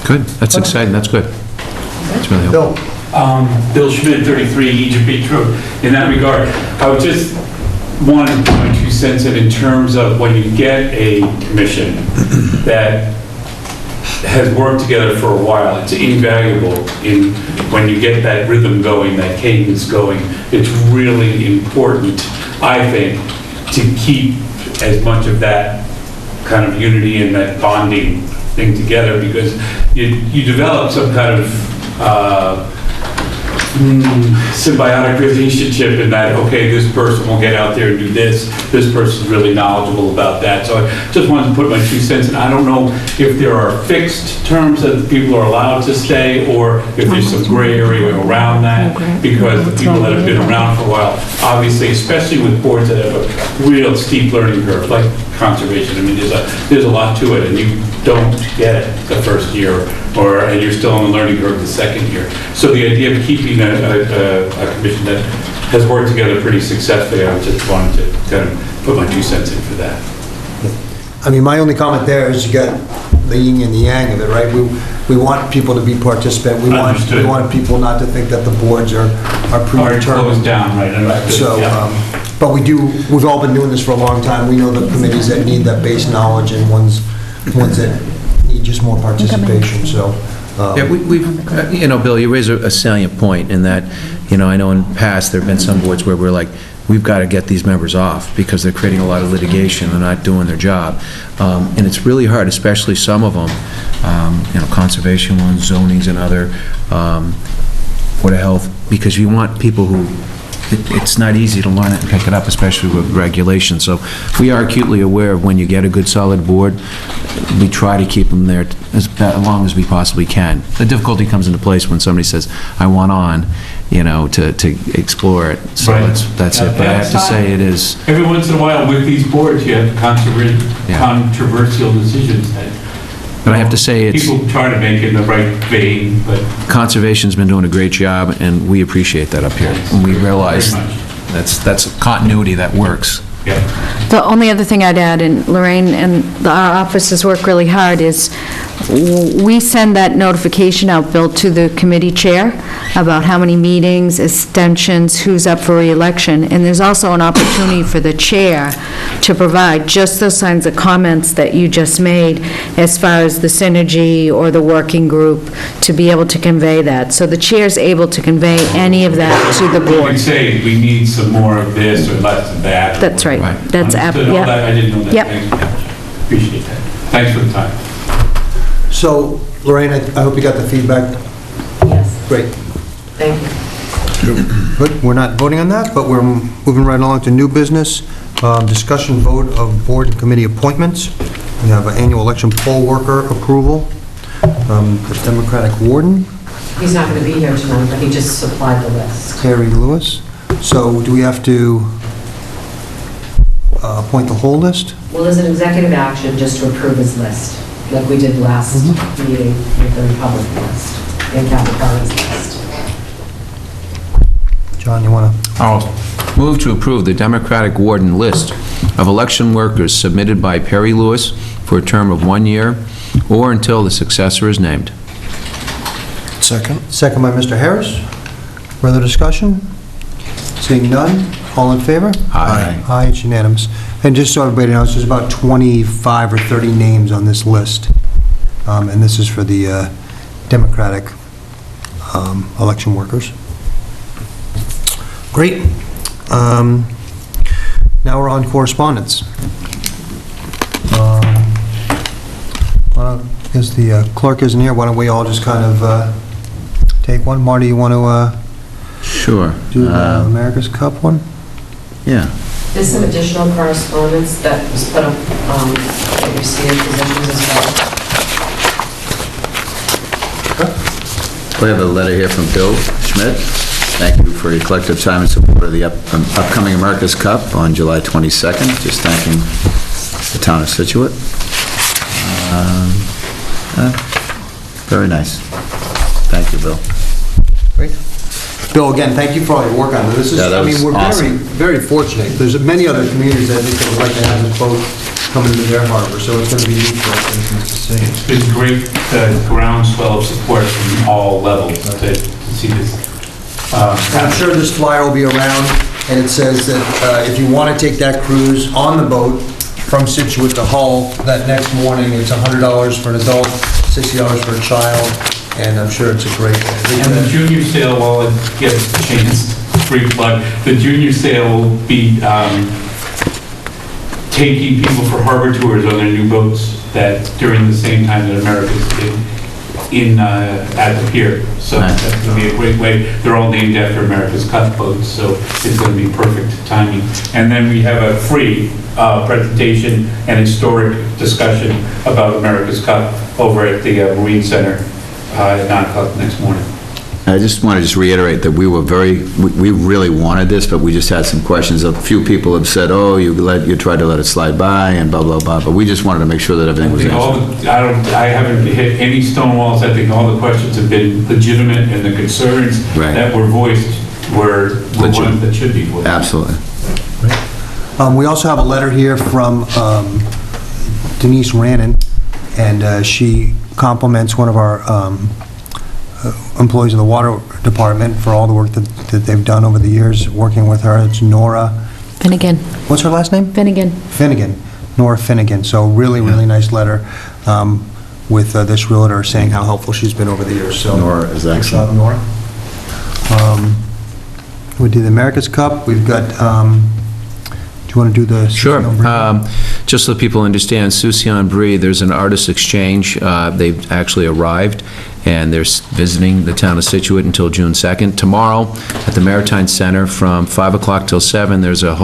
Good, that's exciting, that's good. That's really helpful.
Bill,
Bill Schmidt, 33 Egypt Beach Road. In that regard, I would just want to put my 2 cents in terms of when you get a commission that has worked together for a while, it's invaluable in, when you get that rhythm going, that cadence going, it's really important, I think, to keep as much of that kind of unity and that bonding thing together, because you develop some kind of symbiotic relationship in that, okay, this person will get out there and do this person's really knowledgeable about that. So I just wanted to put my 2 cents in. I don't know if there are fixed terms that people are allowed to stay, or if there's some gray area around that, because the people that have been around for a while, obviously, especially with boards that have a real steep learning curve, like conservation, I mean, there's a lot to it, and you don't get it the first year, and you're still on the learning curve the second year. So the idea of keeping a commission that has worked together pretty successfully, I just wanted to kind of put my 2 cents in for that.
I mean, my only comment there is you got the yin and the yang of it, right? We want people to be participant, we
Understood.
want people not to think that the boards are
Already
predetermined.
closed down, right? Understood,
So,
yeah.
but we've all been doing this for a long time. We know the committees that need that base knowledge and ones that need just more participation, so.
Yeah, we've, you know, Bill, you raise a salient point in that, you know, I know in the past, there've been some boards where we're like, we've got to get these members off because they're creating a lot of litigation, they're not doing their job. And it's really hard, especially some of them, you know, conservation ones, zonings and other, Board of Health, because you want people who, it's not easy to learn it and pick it up, especially with regulations. So we are acutely aware of when you get a good, solid board, we try to keep them there as long as we possibly can. The difficulty comes into place when somebody says, I want on, you know, to explore it. So
Right.
that's it. But I have to say, it is,
Every once in a while, with these boards, you have
Yeah.
controversial decisions that
but I have to say, it's,
people try to make it in the right vein, but
Conservation's been doing a great job, and we appreciate that up here. And we realize
Very much.
that's continuity that works.
yeah.
The only other thing I'd add, and Lorraine and our offices work really hard, is we send that notification out, Bill, to the committee chair about how many meetings, extensions, who's up for reelection, and there's also an opportunity for the chair to provide just those kinds of comments that you just made as far as the synergy or the working group, to be able to convey that. So the chair's able to convey any of that to the
You
board.
can say, we need some more of this or less of that.
That's right.
Right.
That's,
Understood all
yeah.
that. I didn't know that.
Yep.
Thanks. Appreciate that. Thanks for the time.
So, Lorraine, I hope you got the feedback.
Yes,
Great.
thank you.
Good, we're not voting on that, but we're moving right along to new business. Discussion vote of board and committee appointments. We have an annual election poll worker approval. The Democratic warden,
He's not going to be here tonight, but he just supplied the list.
Terry Lewis. So do we have to appoint the whole list?
Well, there's an executive action just to approve his list. like we did last meeting with the Republic list and capital projects list.
John, you want to?
I'll move to approve the Democratic warden list of election workers submitted by Perry Lewis for a term of 1 year or until the successor is named.
Second.
Second by Mr. Harris. Further discussion? Seeing none, all in favor?
Aye.
Aye, it's unanimous. And just so everybody knows, there's about 25 or 30 names on this list. And this is for the Democratic election workers. Great. Now we're on correspondence. Because the clerk isn't here, why don't we all just kind of take one? Marty, you want to
Sure.
do the America's Cup one?
Yeah.
There's some additional correspondence that was put up, that you see in positions as well.
We have a letter here from Bill Schmidt. Thank you for your collective time and support of the upcoming America's Cup on July 22nd. Just thanking the town of Scituate. Very nice. Thank you, Bill.
Great. Bill, again, thank you for all your work on this.
Yeah, that was
we're
awesome.
very fortunate. There's many other communities that I think that would like to have this boat come into their harbor, so it's going to be neat for our citizens to see.
It's been great, groundswell of support from all levels to see this.
And I'm sure this flyer will be around, and it says that if you want to take that cruise on the boat from Scituate to Hull, that next morning, it's $100 for an adult, $60 for a child, and I'm sure it's a great thing.
And the junior sale, while it gets a chance, free plug, the junior sale will be taking people for harbor tours on their new boats that during the same time that America's at the pier. So
Nice.
that's going to be a great way. They're all named after America's Cup boats, so it's going to be perfect timing. And then we have a free presentation and historic discussion about America's Cup over at the Marine Center at 9 o'clock next morning.
I just want to reiterate that we really wanted this, but we just had some questions. A few people have said, oh, you tried to let it slide by and blah, blah, blah, but we just wanted to make sure that everything was answered.
I haven't hit any stone walls. I think all the questions have been legitimate, and the concerns
Right.
that were voiced were ones that should be voiced.
Absolutely.
We also have a letter here from Denise Rannon, and she compliments one of our employees of the water department for all the work that they've done over the years working with her. It's Nora.
Finnegan.
What's her last name?
Finnegan.
Finnegan. Nora Finnegan. So really nice letter with this realtor saying how helpful she's been over the years. So
Nora is
good
excellent.
job, Nora. We did the America's Cup. We've got, do you want to do the?
Sure. Just so people understand, Soucy Brie, there's an artist exchange. They've actually arrived, and they're visiting the town of Scituate until June 2nd. Tomorrow, at the Maritime Center, from 5 o'clock till 7, there's a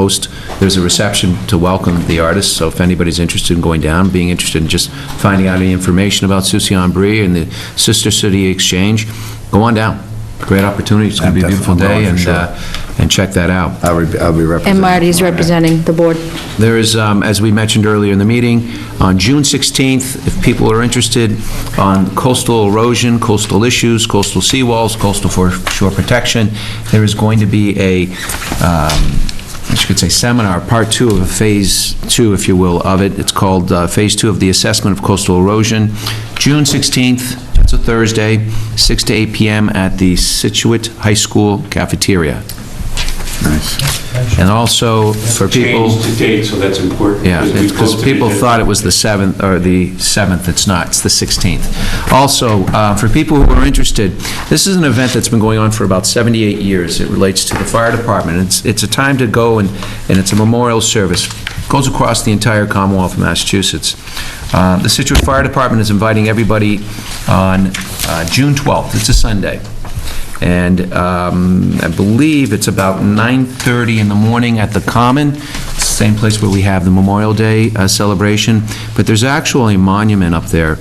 reception to welcome the artists. So if anybody's interested in going down, being interested in just finding out any information about Soucy Brie and the Sister City Exchange, go on down. Great opportunity. It's going to be a beautiful day, and check that out.
I'll be representing.
And Marty's representing the board.
There is, as we mentioned earlier in the meeting, on June 16th, if people are interested on coastal erosion, coastal issues, coastal seawalls, coastal shore protection, there is going to be a, you could say, seminar, part 2 of phase 2, if you will, of it. It's called phase 2 of the assessment of coastal erosion. June 16th, that's a Thursday, 6 to 8 p.m. at the Scituate High School cafeteria.
Nice.
And also, for people...
Changed to date, so that's important.
Yeah, because people thought it was the 7th, or the 7th, it's not, it's the 16th. Also, for people who are interested, this is an event that's been going on for about 78 years. It relates to the fire department. It's a time to go, and it's a memorial service. It goes across the entire Commonwealth of Massachusetts. The Scituate Fire Department is inviting everybody on June 12th. It's a Sunday. And I believe it's about 9:30 in the morning at the Common, same place where we have the Memorial Day celebration. But there's actually a monument up there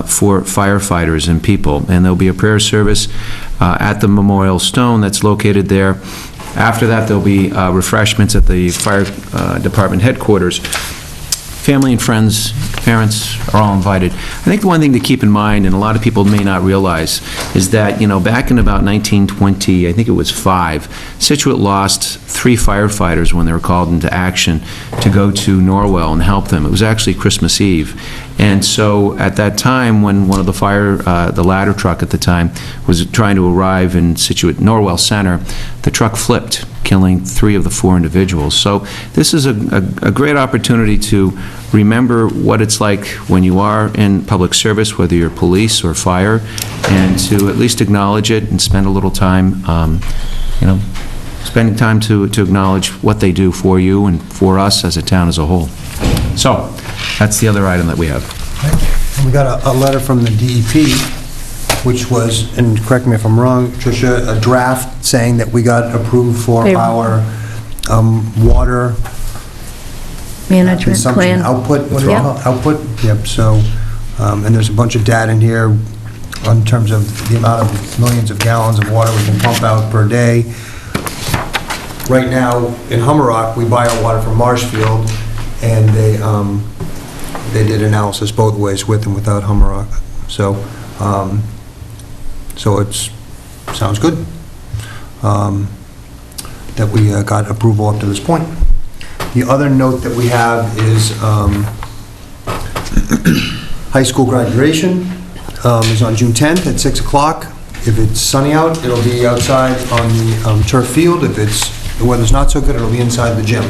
for firefighters and people, and there'll be a prayer service at the memorial stone that's located there. After that, there'll be refreshments at the fire department headquarters. family and friends, parents are all invited. I think the one thing to keep in mind, and a lot of people may not realize, is that, back in about 1920, I think it was 5, Scituate lost 3 firefighters when they were called into action to go to Norwell and help them. It was actually Christmas Eve. And so at that time, when one of the ladder truck at the time was trying to arrive in Scituate Norwell Center, the truck flipped, killing 3 of the 4 individuals. So this is a great opportunity to remember what it's like when you are in public service, whether you're police or fire, and to at least acknowledge it and spend a little time, spending time to acknowledge what they do for you and for us as a town as a whole. So, that's the other item that we have.
And we got a letter from the DEP, which was, and correct me if I'm wrong, Tricia, a draft saying that we got approved for our water
Management
consumption
plan.
output. What do you call it? Output? Yep, so, and there's a bunch of data in here in terms of the amount of millions of gallons of water we can pump out per day. Right now, in Hummerock, we buy our water from Marshfield, and they did analysis both ways, with and without Hummerock. So, so it's, sounds good that we got approval up to this point. The other note that we have is high school graduation is on June 10th at 6 o'clock. If it's sunny out, it'll be outside on the turf field. If the weather's not so good, it'll be inside the gym.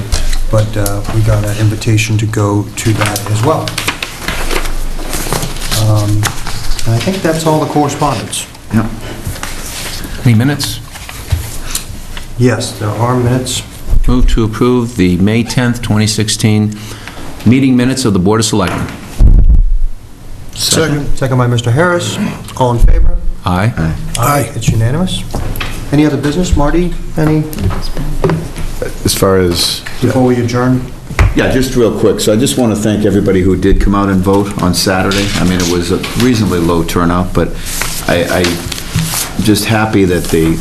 But we got an invitation to go to that as well. And I think that's all the correspondence.
Yep. Any minutes?
Yes, there are minutes.
Move to approve the May 10th, 2016 meeting minutes of the Board of Selectmen.
Second by Mr. Harris. All in favor?
Aye.
Aye. It's unanimous. Any other business, Marty? Any?
As far as...
Before we adjourn?
Yeah, just real quick. So I just want to thank everybody who did come out and vote on Saturday. I mean, it was a reasonably low turnout, but I'm just happy that the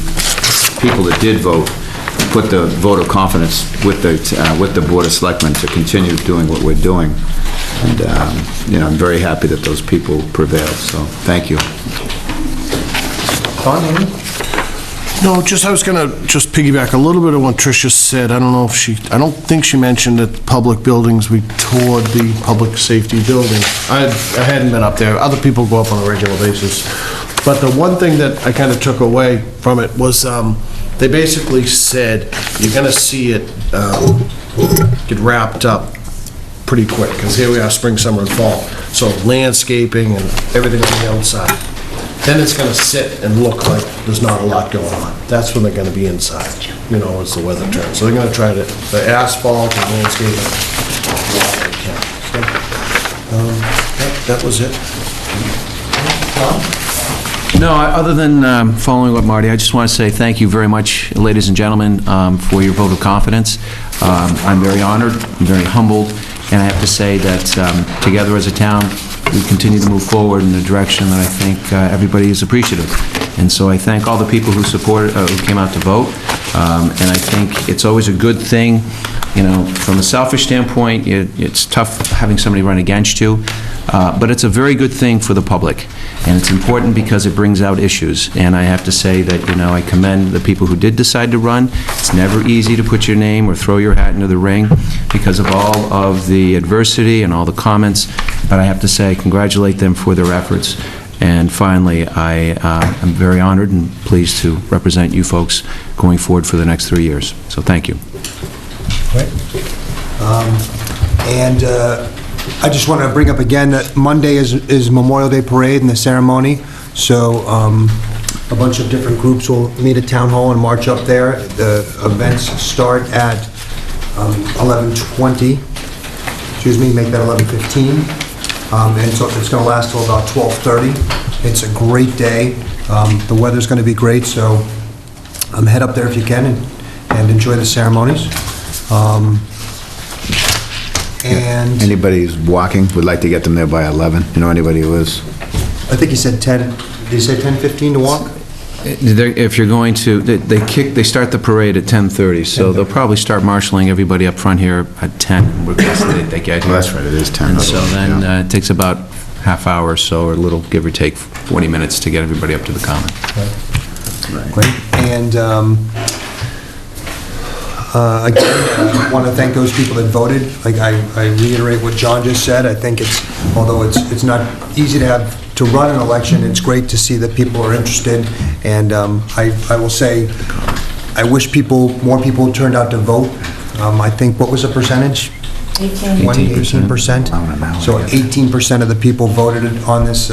people that did vote put the vote of confidence with the Board of Selectmen to continue doing what we're doing. And, I'm very happy that those people prevailed, so thank you.
No, I was going to just piggyback a little bit of what Tricia said. I don't think she mentioned that public buildings, we toured the public safety building. I hadn't been up there. Other people go up on a regular basis. But the one thing that I kind of took away from it was they basically said you're going to see it get wrapped up pretty quick, because here we are, spring, summer, and fall. So landscaping and everything on the outside. Then it's going to sit and look like there's not a lot going on. That's when they're going to be inside, as the weather turns. So they're going to try the asphalt and landscaping. So, that was it.
No, other than following up, Marty, I just want to say thank you very much, ladies and gentlemen, for your vote of confidence. I'm very honored, I'm very humbled, and I have to say that together as a town, we continue to move forward in a direction that I think everybody is appreciative. And so I thank all the people who supported, who came out to vote. And I think it's always a good thing, from a selfish standpoint, it's tough having somebody run against you, but it's a very good thing for the public. And it's important because it brings out issues. And I have to say that, I commend the people who did decide to run. It's never easy to put your name or throw your hat into the ring because of all of the adversity and all the comments. But I have to say, congratulate them for their efforts. And finally, I am very honored and pleased to represent you folks going forward for the next 3 years. So thank you.
Right. And I just want to bring up again that Monday is Memorial Day Parade and the ceremony. So a bunch of different groups will meet at Town Hall and march up there. The events start at 11:20. Excuse me, make that 11:15. And so it's going to last till about 12:30. It's a great day. The weather's going to be great, so head up there if you can and enjoy the ceremonies. And
anybody who's walking, would like to get them there by 11. Anybody who is?
I think he said 10. Did he say 10:15 to walk?
If you're going to, they start the parade at 10:30, so they'll probably start marshaling everybody up front here at 10, and request that they get here.
Well, that's right, it is 10.
And so then it takes about half hour or so, or a little, give or take, 40 minutes to get everybody up to the common.
Great. And again, I want to thank those people that voted. Like, I reiterate what John just said. I think although it's not easy to run an election, it's great to see that people are interested. And I will say, I wish more people turned out to vote. I think, what was the percentage? 18%. So 18% of the people voted on this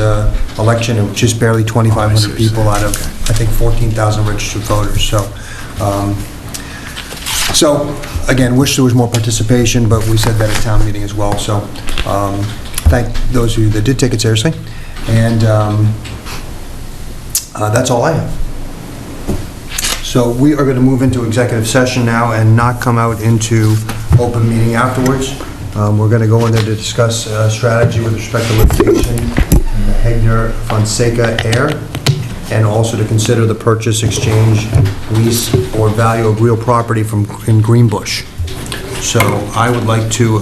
election, and just barely 2,500 people out of, I think, 14,000 registered voters. So again, wish there was more participation, but we said that at town meeting as well. So thank those of you that did take it seriously. And that's all I have. So we are going to move into executive session now and not come out into open meeting afterwards. We're going to go in there to discuss strategy with respect to litigation in the Hegner-Fonseca Air, and also to consider the purchase, exchange, lease, or value of real property in Greenbush. So I would like to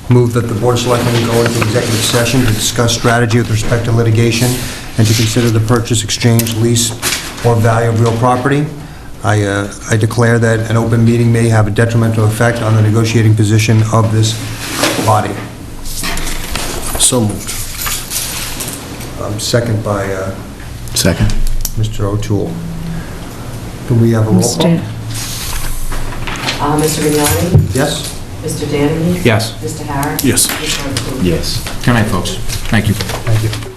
move that the Board of Selectmen go into executive session to discuss strategy with respect to litigation and to consider the purchase, exchange, lease, or value of real property. I declare that an open meeting may have a detrimental effect on the negotiating position of this body.
So moved.
Second by
Second.
Mr. O'Toole. Can we have a roll call?
Mr. Vignani?
Yes?
Mr. Danahy?
Yes.
Mr. Harris?
Yes.
Mr. O'Toole?
Yes.
Good night, folks. Thank you.
Thank you.